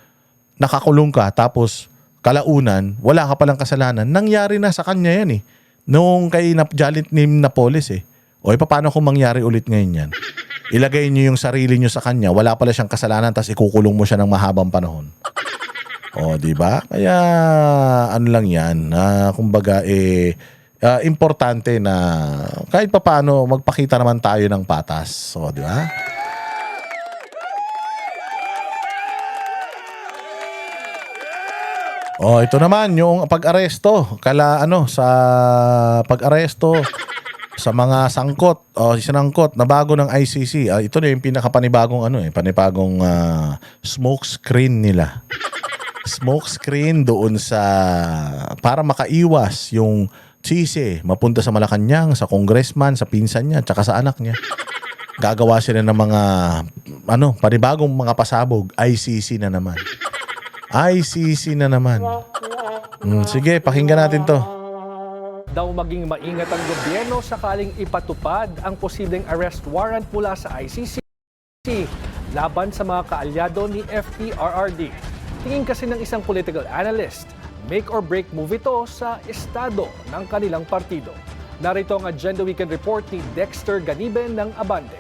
nakakulong ka tapos kalaunan, wala ka palang kasalanan. Nangyari na sa kanya yan eh. Noong kay Jalit ni Napoles eh. O paano kung mangyari ulit ngayon yan? Ilagay niyo yung sarili niyo sa kanya, wala pala siyang kasalanan, tapos ikukulong mo siya ng mahabang panahon. O, di ba? Kaya, ano lang yan, kumbaga, importante na kahit papaano, magpakita naman tayo ng patas. O, di ba? Oh, ito naman yung pag-aresto sa pag-aresto sa mga sangkot o sinangkot na bago ng ICC. Ito na yung pinakapanibagong panibagong smoke screen nila. Smoke screen doon sa para makaiwas yung sisi mapunta sa Malacanang, sa congressman, sa pinsan niya, tsaka sa anak niya. Gagawa sila ng mga panibagong mga pasabog. ICC na naman. ICC na naman. Sige, pakinggan natin to. Daw maging maingat ang gobyerno sakaling ipatupad ang posibleng arrest warrant mula sa ICC laban sa mga kaalyado ni FPRRD. Tingin kasi ng isang political analyst, make or break move ito sa estado ng kanilang partido. Narito ang Agenda Weekend Report ni Dexter Ganiben ng Abante.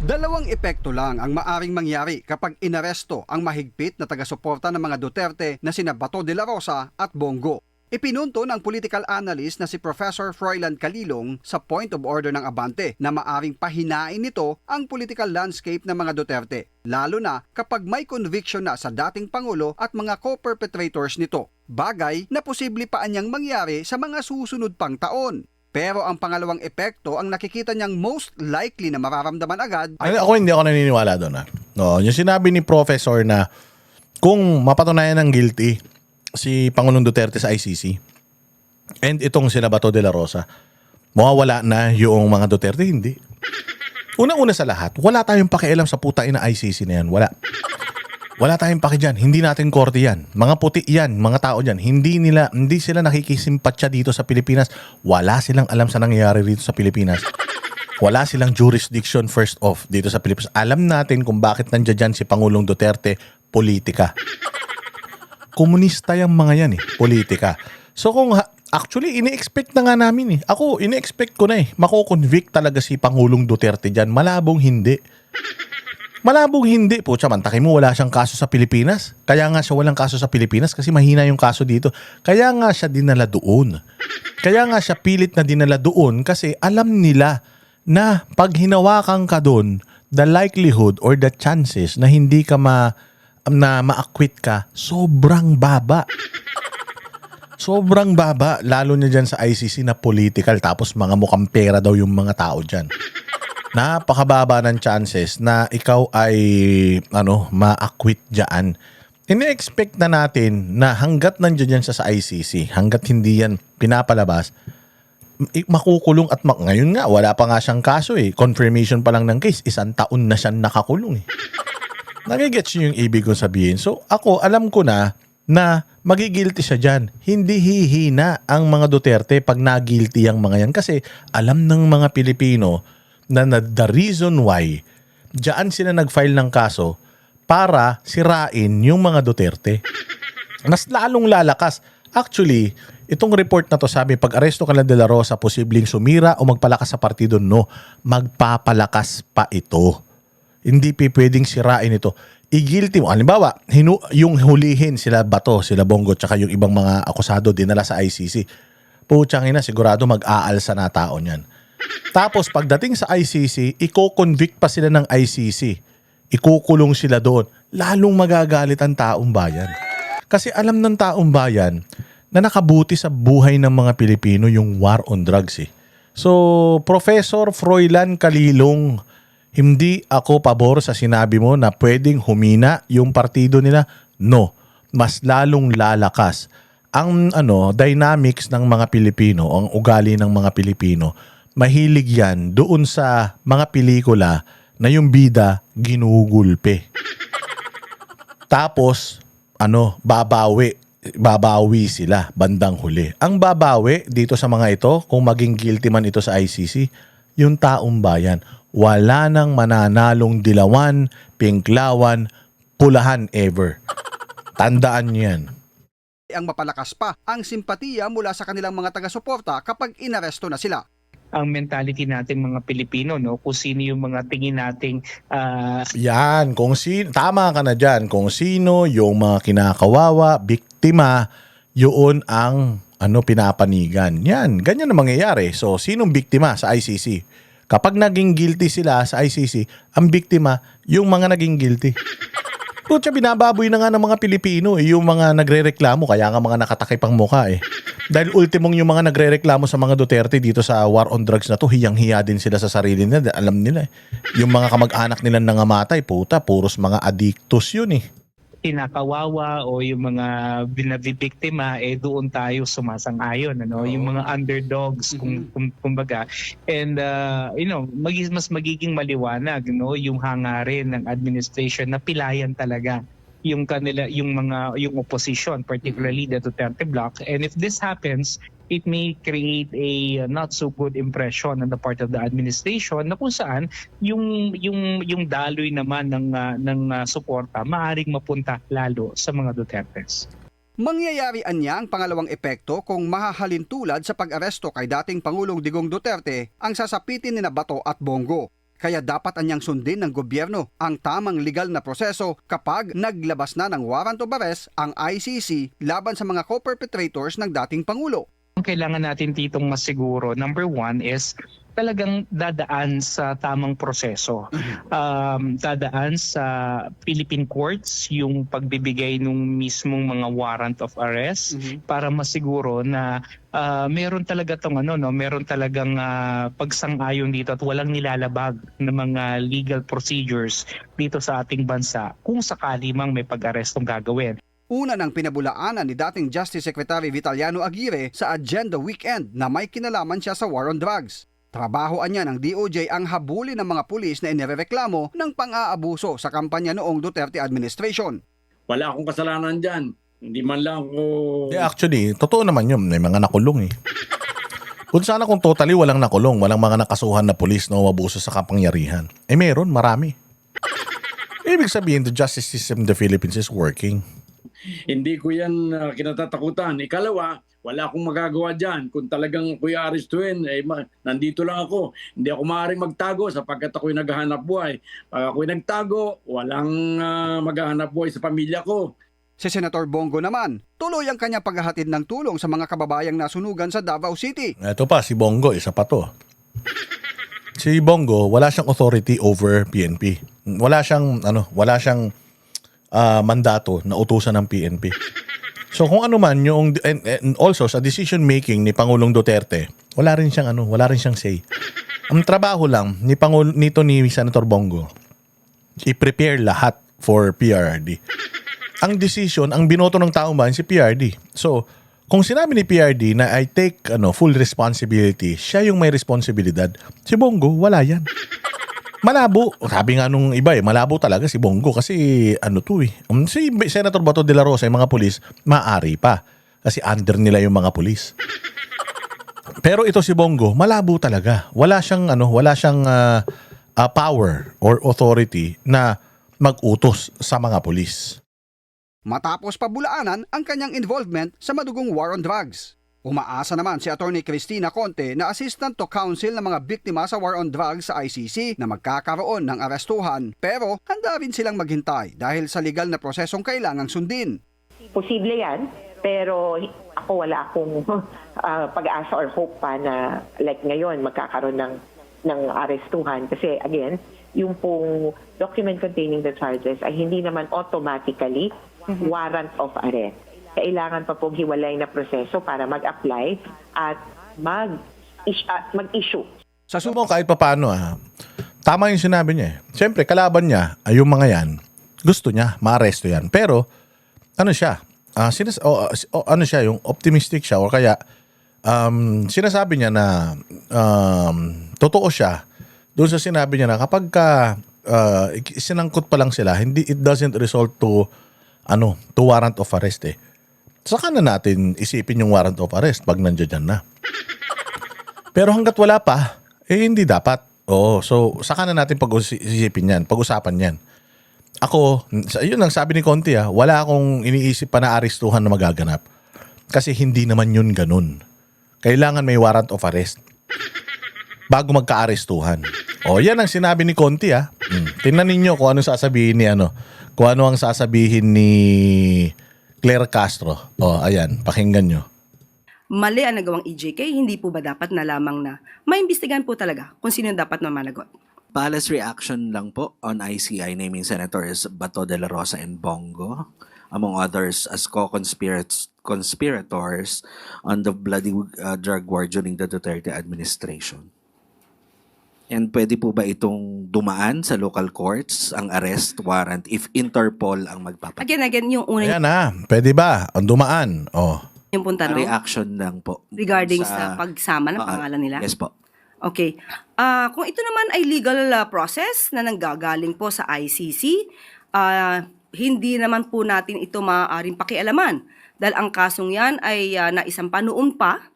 Dalawang epekto lang ang maaring mangyari kapag inaresto ang mahigpit na taga-suporta ng mga Duterte na sina Bato de la Rosa at Bongo. Ipinunto ng political analyst na si Professor Froilan Calilong sa Point of Order ng Abante na maaring pahinain nito ang political landscape ng mga Duterte, lalo na kapag may conviction na sa dating Pangulo at mga co-perpetrators nito. Bagay na posible pa anyang mangyari sa mga susunod pang taon. Pero ang pangalawang epekto ang nakikita niyang most likely na mararamdaman agad. Ako hindi ako naniniwala doon. No, yung sinabi ni Professor na kung mapatunayan ng guilty si Pangulong Duterte sa ICC and itong sila Bato de la Rosa, mawawala na yung mga Duterte, hindi. Una-una sa lahat, wala tayong pakialam sa putain na ICC na yan. Wala tayong paki dyan. Hindi natin korte yan. Mga puti yan, mga tao dyan. Hindi sila nakikisimpatya dito sa Pilipinas. Wala silang alam sa nangyayari dito sa Pilipinas. Wala silang jurisdiction first off dito sa Pilipinas. Alam natin kung bakit nandiyan dyan si Pangulong Duterte, politika. Komunista yung mga yan politika. So kung actually, ini-expect na nga namin Ako, ini-expect ko na mako-convict talaga si Pangulong Duterte dyan. Malabong hindi. Pucha, mantakin mo, wala siyang kaso sa Pilipinas. Kaya nga siya walang kaso sa Pilipinas kasi mahina yung kaso dito. Kaya nga siya dinala doon. Kaya nga siya pilit na dinala doon kasi alam nila na pag hinawakan ka doon, the likelihood or the chances na hindi ka ma-acquit ka, sobrang baba. Sobrang baba, lalo na dyan sa ICC na political tapos mga mukhang pera daw yung mga tao dyan. Napakababa ng chances na ikaw ay ma-acquit dyan. Ini-expect na natin na hanggat nandiyan yan sa ICC, hanggat hindi yan pinapalabas, makukulong at ngayon nga, wala pa nga siyang kaso Confirmation pa lang ng case, 1 taon na siyang nakakulong Nagigets niyo yung ibig kong sabihin. So ako, alam ko na magigilty siya dyan. Hindi hihina ang mga Duterte pag nagilty ang mga yan. Kasi alam ng mga Pilipino na the reason why dyan sila nag-file ng kaso para sirain yung mga Duterte. Mas lalong lalakas. Actually, itong report na to sabi, pag aresto ka lang De La Rosa, posibleng sumira o magpalakas sa partido. No, magpapalakas pa ito. Hindi pwedeng sirain ito. I-guilty mo. Halimbawa, yung hulihin sila Bato, sila Bongo, tsaka yung ibang mga akusado dinala sa ICC. Putsang ina, sigurado mag-aalsa na tao niyan. Tapos pagdating sa ICC, i-convict pa sila ng ICC. Ikukulong sila doon. Lalong magagalit ang taong bayan. Kasi alam ng taong bayan na nakabuti sa buhay ng mga Pilipino yung war on drugs eh. So, Professor Froilan Calilong, hindi ako pabor sa sinabi mo na pwedeng humina yung partido nila. No, mas lalong lalakas ang dynamics ng mga Pilipino, ang ugali ng mga Pilipino. Mahilig yan doon sa mga pelikula na yung bida ginugulpe. Tapos babawi sila bandang huli. Ang babawi dito sa mga ito, kung maging guilty man ito sa ICC, yung taong bayan. Wala nang mananalong dilawan, pinklawan, pulahan ever. Tandaan niyo yan. Ang mapalakas pa ang simpatiya mula sa kanilang mga taga-suporta kapag inaresto na sila. Ang mentality natin mga Pilipino, no, kung sino yung mga tingin nating Yan, tama ka na dyan. Kung sino yung mga kinakawawa, biktima, yun ang pinapanigan. Yan, ganyan ang mangyayari. So, sinong biktima sa ICC? Kapag naging guilty sila sa ICC, ang biktima, yung mga naging guilty. Putya, binababoy na nga ng mga Pilipino yung mga nagrereklamo, kaya nga mga nakatakip ang mukha eh. Dahil ultimong yung mga nagrereklamo sa mga Duterte dito sa war on drugs na to, hiyang-hiya din sila sa sarili nila. Alam nila eh. Yung mga kamag-anak nila nangamatay, puta, puros mga addictus yun eh. kinakawawa o yung mga binabibiktima, doon tayo sumasang-ayon, yung mga underdogs, kumbaga. And mas magiging maliwanag, yung hangarin ng administration na pilayan talaga yung opposition, particularly the Duterte bloc. And if this happens, it may create a not so good impression on the part of the administration na kung saan yung daloy naman ng suporta maaring mapunta lalo sa mga Dutertes. Mangyayari anya ang pangalawang epekto kung mahahalin tulad sa pag-aresto kay dating Pangulong Digong Duterte ang sasapitin ni Bato at Bongo. Kaya dapat anyang sundin ng gobyerno ang tamang legal na proseso kapag naglabas na ng warrant of arrest ang ICC laban sa mga co-perpetrators ng dating Pangulo. Ang kailangan natin ditong masiguro, number one is talagang dadaan sa tamang proseso. Dadaan sa Philippine courts yung pagbibigay ng mismong mga warrant of arrest para masiguro na meron talaga meron talagang pagsang-ayon dito at walang nilalabag na mga legal procedures dito sa ating bansa kung sakali mang may pag-arestong gagawin. Una ng pinabulaanan ni dating Justice Secretary Vitaliano Aguirre sa Agenda Weekend na may kinalaman siya sa war on drugs. Trabahoan niya ng DOJ ang habulin ng mga pulis na inirereklamo ng pang-aabuso sa kampanya noong Duterte administration. Wala akong kasalanan dyan. Hindi man lang ako... Actually, totoo naman yun. May mga nakulong eh. Kung sana kung totally walang nakulong, walang mga nakasuhan na pulis na umabuso sa kapangyarihan. Meron, marami. Ibig sabihin, the justice system in the Philippines is working. Hindi ko yan kinatatakutan. Ikalawa, wala akong magagawa dyan. Kung talagang ako'y arestuin, nandito lang ako. Hindi ako maaaring magtago sapagkat ako'y naghahanap buhay. Pag ako'y nagtago, walang maghahanap buhay sa pamilya ko. Si Senator Bongo naman, tuloy ang kanya paghahatid ng tulong sa mga kababayang nasunugan sa Davao City. Ito pa, si Bongo, isa pa to. Si Bongo, wala siyang authority over PNP. Wala siyang mandato na utusan ng PNP. So kung ano man yung and also sa decision making ni Pangulong Duterte, wala rin siyang say. Ang trabaho lang ni Senator Bongo, i-prepare lahat for PRRD. Ang decision, ang binoto ng taong bayan si PRD. So kung sinabi ni PRD na I take full responsibility, siya yung may responsibilidad. Si Bongo, wala yan. Malabo. Sabi nga nung iba malabo talaga si Bongo kasi ano to si Senator Bato de la Rosa, yung mga pulis, maaari pa. Kasi under nila yung mga pulis. Pero ito si Bongo, malabo talaga. Wala siyang power or authority na mag-utos sa mga pulis. Matapos pabulaanan ang kanyang involvement sa madugong war on drugs. Umaasa naman si Attorney Cristina Conte na assistant to counsel ng mga biktima sa war on drugs sa ICC na magkakaroon ng arestuhan, pero handa rin silang maghintay dahil sa legal na prosesong kailangang sundin. Posible yan, pero ako wala akong pag-asa or hope pa na like ngayon magkakaroon ng arestuhan. Kasi again, yung pong document containing the charges ay hindi naman automatically warrant of arrest. Kailangan pa pong hiwalay na proseso para mag-apply at mag-issue. Sa sumo kahit papaano tama yung sinabi niya. Siyempre kalaban niya ay yung mga yan. Gusto niya maaresto yan. Pero ano siya? Ano siya, yung optimistic siya or kaya sinasabi niya na totoo siya doon sa sinabi niya na kapag sinangkot pa lang sila, it doesn't result to warrant of arrest Saka na natin isipin yung warrant of arrest pag nandiyan na. Pero hanggat wala pa, hindi dapat. So saka na natin pag-isipin yan, pag-usapan yan. Ako, yun ang sabi ni Conte wala akong iniisip pa na arestuhan na magaganap. Kasi hindi naman yun ganun. Kailangan may warrant of arrest bago magka-arestuhan. Yan ang sinabi ni Conte Tingnan ninyo kung ano sasabihin kung ano ang sasabihin ni Claire Castro. Ayan, pakinggan nyo. Mali ang nagawang EJK, hindi po ba dapat na lamang na maimbestigahan po talaga kung sino dapat na managot? Palace reaction lang po on ICI naming Senators Bato de la Rosa and Bongo, among others as co-conspirators on the bloody drug war during the Duterte administration. And pwede po ba itong dumaan sa local courts, ang arrest warrant, if Interpol ang magpapadala? Again, yung unang Ayan pwede ba? Ang dumaan. yung punta Reaction lang po. regarding sa pagsama ng pangalan nila? Yes po. Okay. Kung ito naman ay legal process na nanggagaling po sa ICC, hindi naman po natin ito maaaring pakialaman dahil ang kasong yan ay naisampa noon pa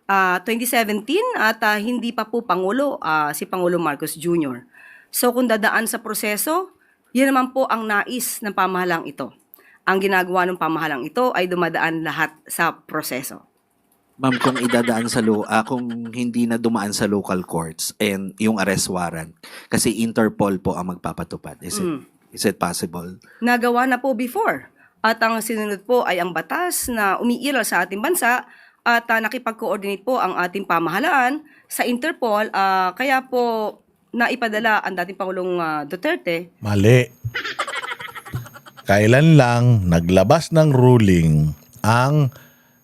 2017 at hindi pa po Pangulo si Pangulo Marcos Jr. So kung dadaan sa proseso, yan naman po ang nais ng pamahalang ito. Ang ginagawa ng pamahalang ito ay dumadaan lahat sa proseso. Ma'am, kung idadaan sa kung hindi na dumaan sa local courts and yung arrest warrant, kasi Interpol po ang magpapatupad. Is it possible? Nagawa na po before. At ang sinunod po ay ang batas na umiiral sa ating bansa at nakipag-coordinate po ang ating pamahalaan sa Interpol. Kaya po naipadala ang dating Pangulong Duterte. Mali. Kailan lang naglabas ng ruling ang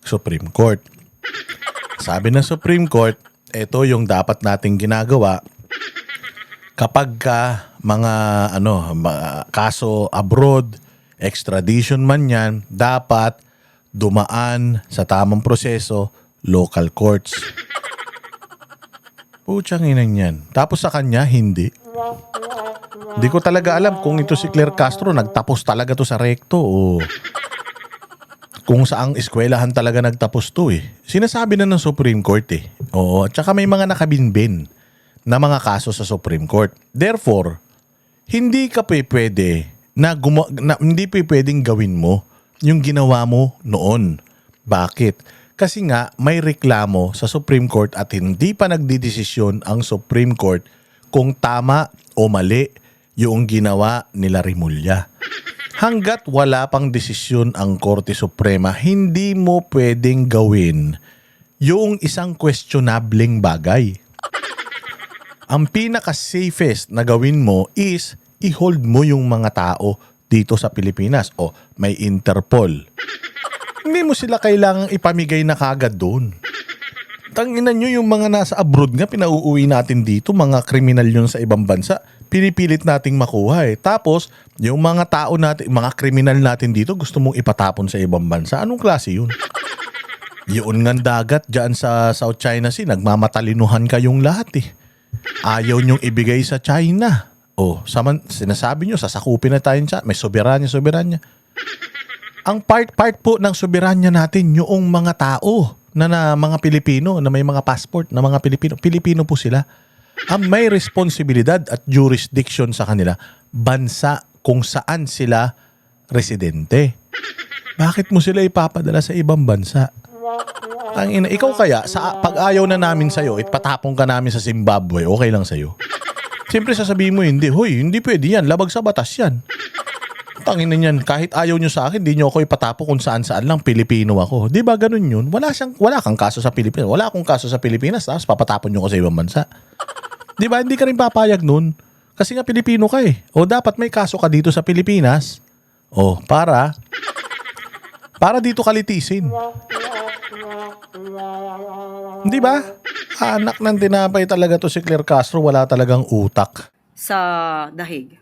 Supreme Court. Sabi ng Supreme Court, ito yung dapat nating ginagawa kapag mga kaso abroad, extradition man yan, dapat dumaan sa tamang proseso, local courts. Putsang inang yan. Tapos sa kanya, hindi. Hindi ko talaga alam kung ito si Claire Castro nagtapos talaga to sa rekto o kung saang eskwelahan talaga nagtapos to Sinasabi na ng Supreme Court at saka may mga nakabinbin na mga kaso sa Supreme Court. Therefore, hindi ka pwede hindi pwedeng gawin mo yung ginawa mo noon. Bakit? Kasi nga may reklamo sa Supreme Court at hindi pa nagdidesisyon ang Supreme Court kung tama o mali yung ginawa nila Rimulya. Hanggat wala pang desisyon ang Korte Suprema, hindi mo pwedeng gawin yung isang questionableng bagay. Ang pinaka-safest na gawin mo is i-hold mo yung mga tao dito sa Pilipinas. May Interpol. Hindi mo sila kailangang ipamigay na kagad doon. Tanginan nyo yung mga nasa abroad nga, pinauuwi natin dito, mga kriminal yun sa ibang bansa. Pinipilit nating makuha Tapos, yung mga tao natin, mga kriminal natin dito, gusto mong ipatapon sa ibang bansa. Anong klase yun? Yun nga dagat dyan sa South China Sea, nagmamatalinuhan kayong lahat Ayaw nyong ibigay sa China. Sinasabi nyo, sasakupin na tayo sa may soberanya. Ang part po ng soberanya natin yung mga tao na mga Pilipino, na may mga passport na mga Pilipino. Pilipino po sila. Ang may responsibilidad at jurisdiction sa kanila, bansa kung saan sila residente. Bakit mo sila ipapadala sa ibang bansa? Ikaw kaya, pag ayaw na namin sa'yo, patapong ka namin sa Zimbabwe, okay lang sa'yo? Siyempre sasabihin mo, hindi pwede yan, labag sa batas yan. Tangina niyan, kahit ayaw nyo sa akin, di nyo ako ipatapo kung saan-saan lang, Pilipino ako. Di ba ganun yun? Wala kang kaso sa Pilipinas. Wala akong kaso sa Pilipinas, tapos papatapon nyo ko sa ibang bansa. Di ba? Hindi ka rin papayag nun. Kasi nga Pilipino ka eh. Dapat may kaso ka dito sa Pilipinas. Para dito kalitisin. Di ba? Anak ng tinapay talaga to si Claire Castro, wala talagang utak. Sa dahig.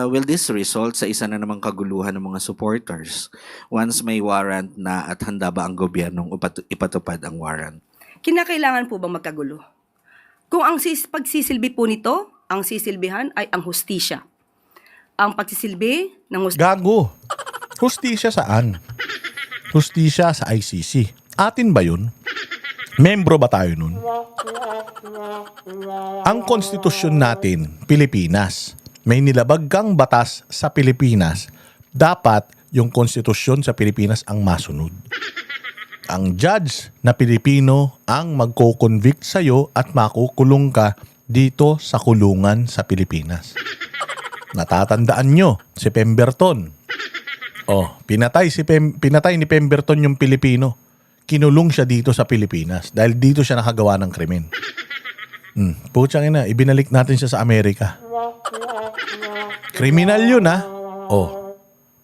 Will this result sa isa na namang kaguluhan ng mga supporters once may warrant na at handa ba ang gobyernong ipatupad ang warrant? Kinakailangan po bang magkagulo? Kung ang pagsisilbi po nito, ang sisilbihan ay ang hustisya. Ang pagsisilbi ng Gago. Hustisya saan? Hustisya sa ICC. Atin ba yun? Membro ba tayo nun? Ang konstitusyon natin, Pilipinas. May nilabag kang batas sa Pilipinas. Dapat yung konstitusyon sa Pilipinas ang masunod. Ang judge na Pilipino ang magko-convict sa'yo at makukulong ka dito sa kulungan sa Pilipinas. Natatandaan nyo, si Pemberton. Pinatay ni Pemberton yung Pilipino. Kinulong siya dito sa Pilipinas dahil dito siya nakagawa ng krimen. Putsang ina, ibinalik natin siya sa Amerika. Kriminal yun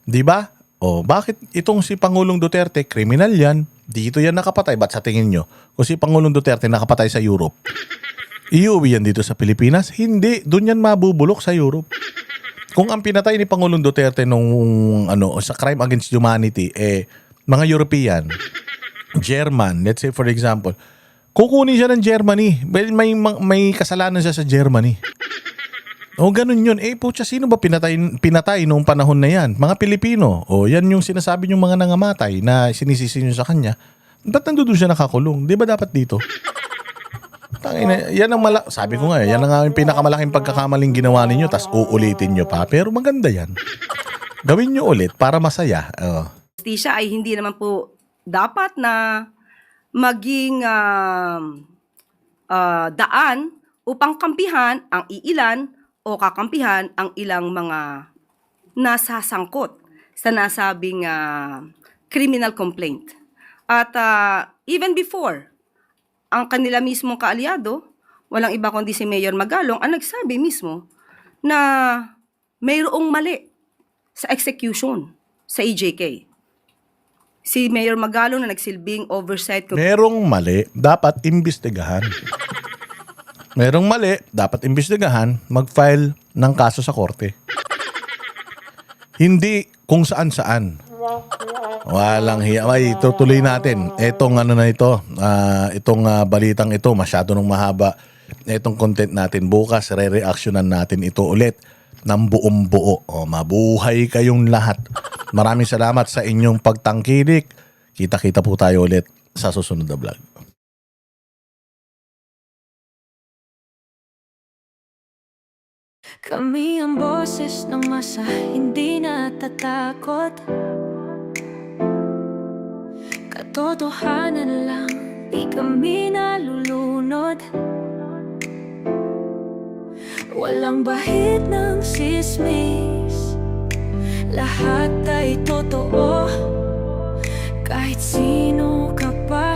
di ba? Bakit itong si Pangulong Duterte, kriminal yan, dito yan nakapatay, ba't sa tingin nyo? Kung si Pangulong Duterte nakapatay sa Europe, iuwi yan dito sa Pilipinas? Hindi, dun yan mabubulok sa Europe. Kung ang pinatay ni Pangulong Duterte nung sa crime against humanity, mga European, German, let's say for example, kukunin siya ng Germany. May kasalanan siya sa Germany. Ganun yun. Pucha, sino ba pinatay noong panahon na yan? Mga Pilipino. Yan yung sinasabi yung mga nangamatay na sinisisi nyo sa kanya. Ba't nandun siya nakakulong? Di ba dapat dito? Yan ang sabi ko nga, yan ang pinakamalaking pagkakamaling ginawa ninyo, tas uulitin nyo pa. Pero maganda yan. Gawin nyo ulit para masaya. Hustisya ay hindi naman po dapat na maging daan upang kampihan ang iilan o kakampihan ang ilang mga nasasangkot sa nasabing criminal complaint. At even before, ang kanila mismong kaalyado, walang iba kundi si Mayor Magalong, ang nagsabi mismo na mayroong mali sa execution sa EJK. Si Mayor Magalong na nagsilbing oversight. Merong mali, dapat imbestigahan. Merong mali, dapat imbestigahan, mag-file ng kaso sa korte. Hindi kung saan-saan. Walang hiya. Ay, tutuloy natin. Etong itong balitang ito, masyado nung mahaba. Etong content natin bukas, re-reactionan natin ito ulit ng buong buo. Mabuhay kayong lahat. Maraming salamat sa inyong pagtangkilik. Kita-kita po tayo ulit sa susunod na vlog. Kami ang boses ng masa, hindi natatakot. Katotohanan lang, di kami nalulunod. Walang bahid ng sismis, lahat ay totoo. Kahit sino ka pa,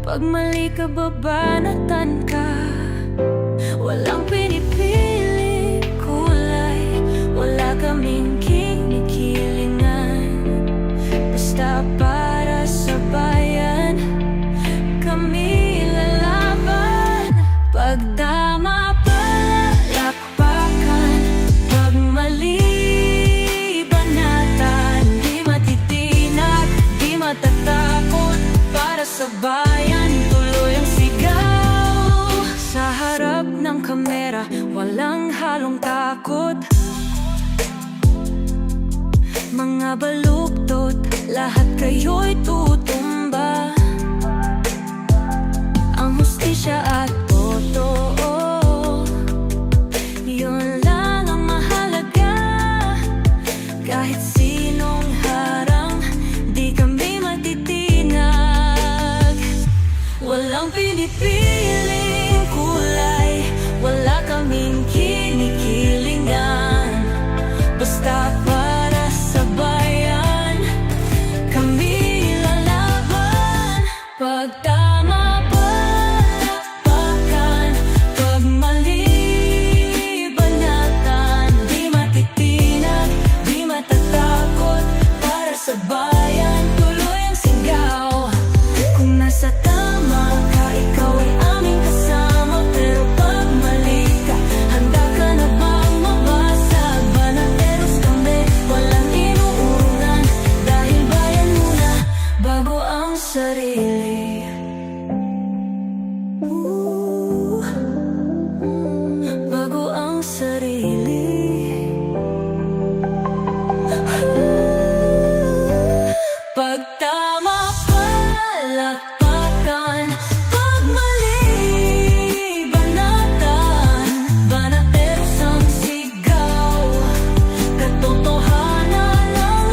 pag mali ka babanatan ka. Walang pinipili kulay, wala kaming kinikilingan. Basta para sa bayan, kami lalaban. Pag tama palakpakan, pag mali banatan. Di matitinag, di matatakot. Para sa bayan, tuloy ang sigaw sa harap. ng kamera, walang halong takot. Mga baluktot, lahat kayo'y tutumba. Ang hustisya at totoo, yun lang ang mahalaga. Kahit sinong harang, di kami matitinag. Walang pinipiling kulay, wala kaming kinikilingan. Basta para sa bayan, kami lalaban. Pag tama palakpakan, pag mali banatan, di matitinag, di matatakot. Para sa bayan, tuloy ang sigaw. Kung nasa tama ka, ikaw ay aming kasama. Pero pag mali ka, handa ka na bang mabasag? Banateros kami, walang inuunan. Dahil bayan muna, bago ang sarili. Bago ang sarili. Pag tama palakpakan, pag mali banatan. Banateros ang sigaw, katotohanan ang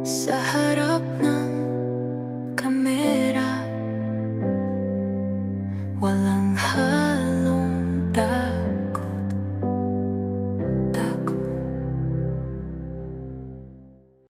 sa harap ng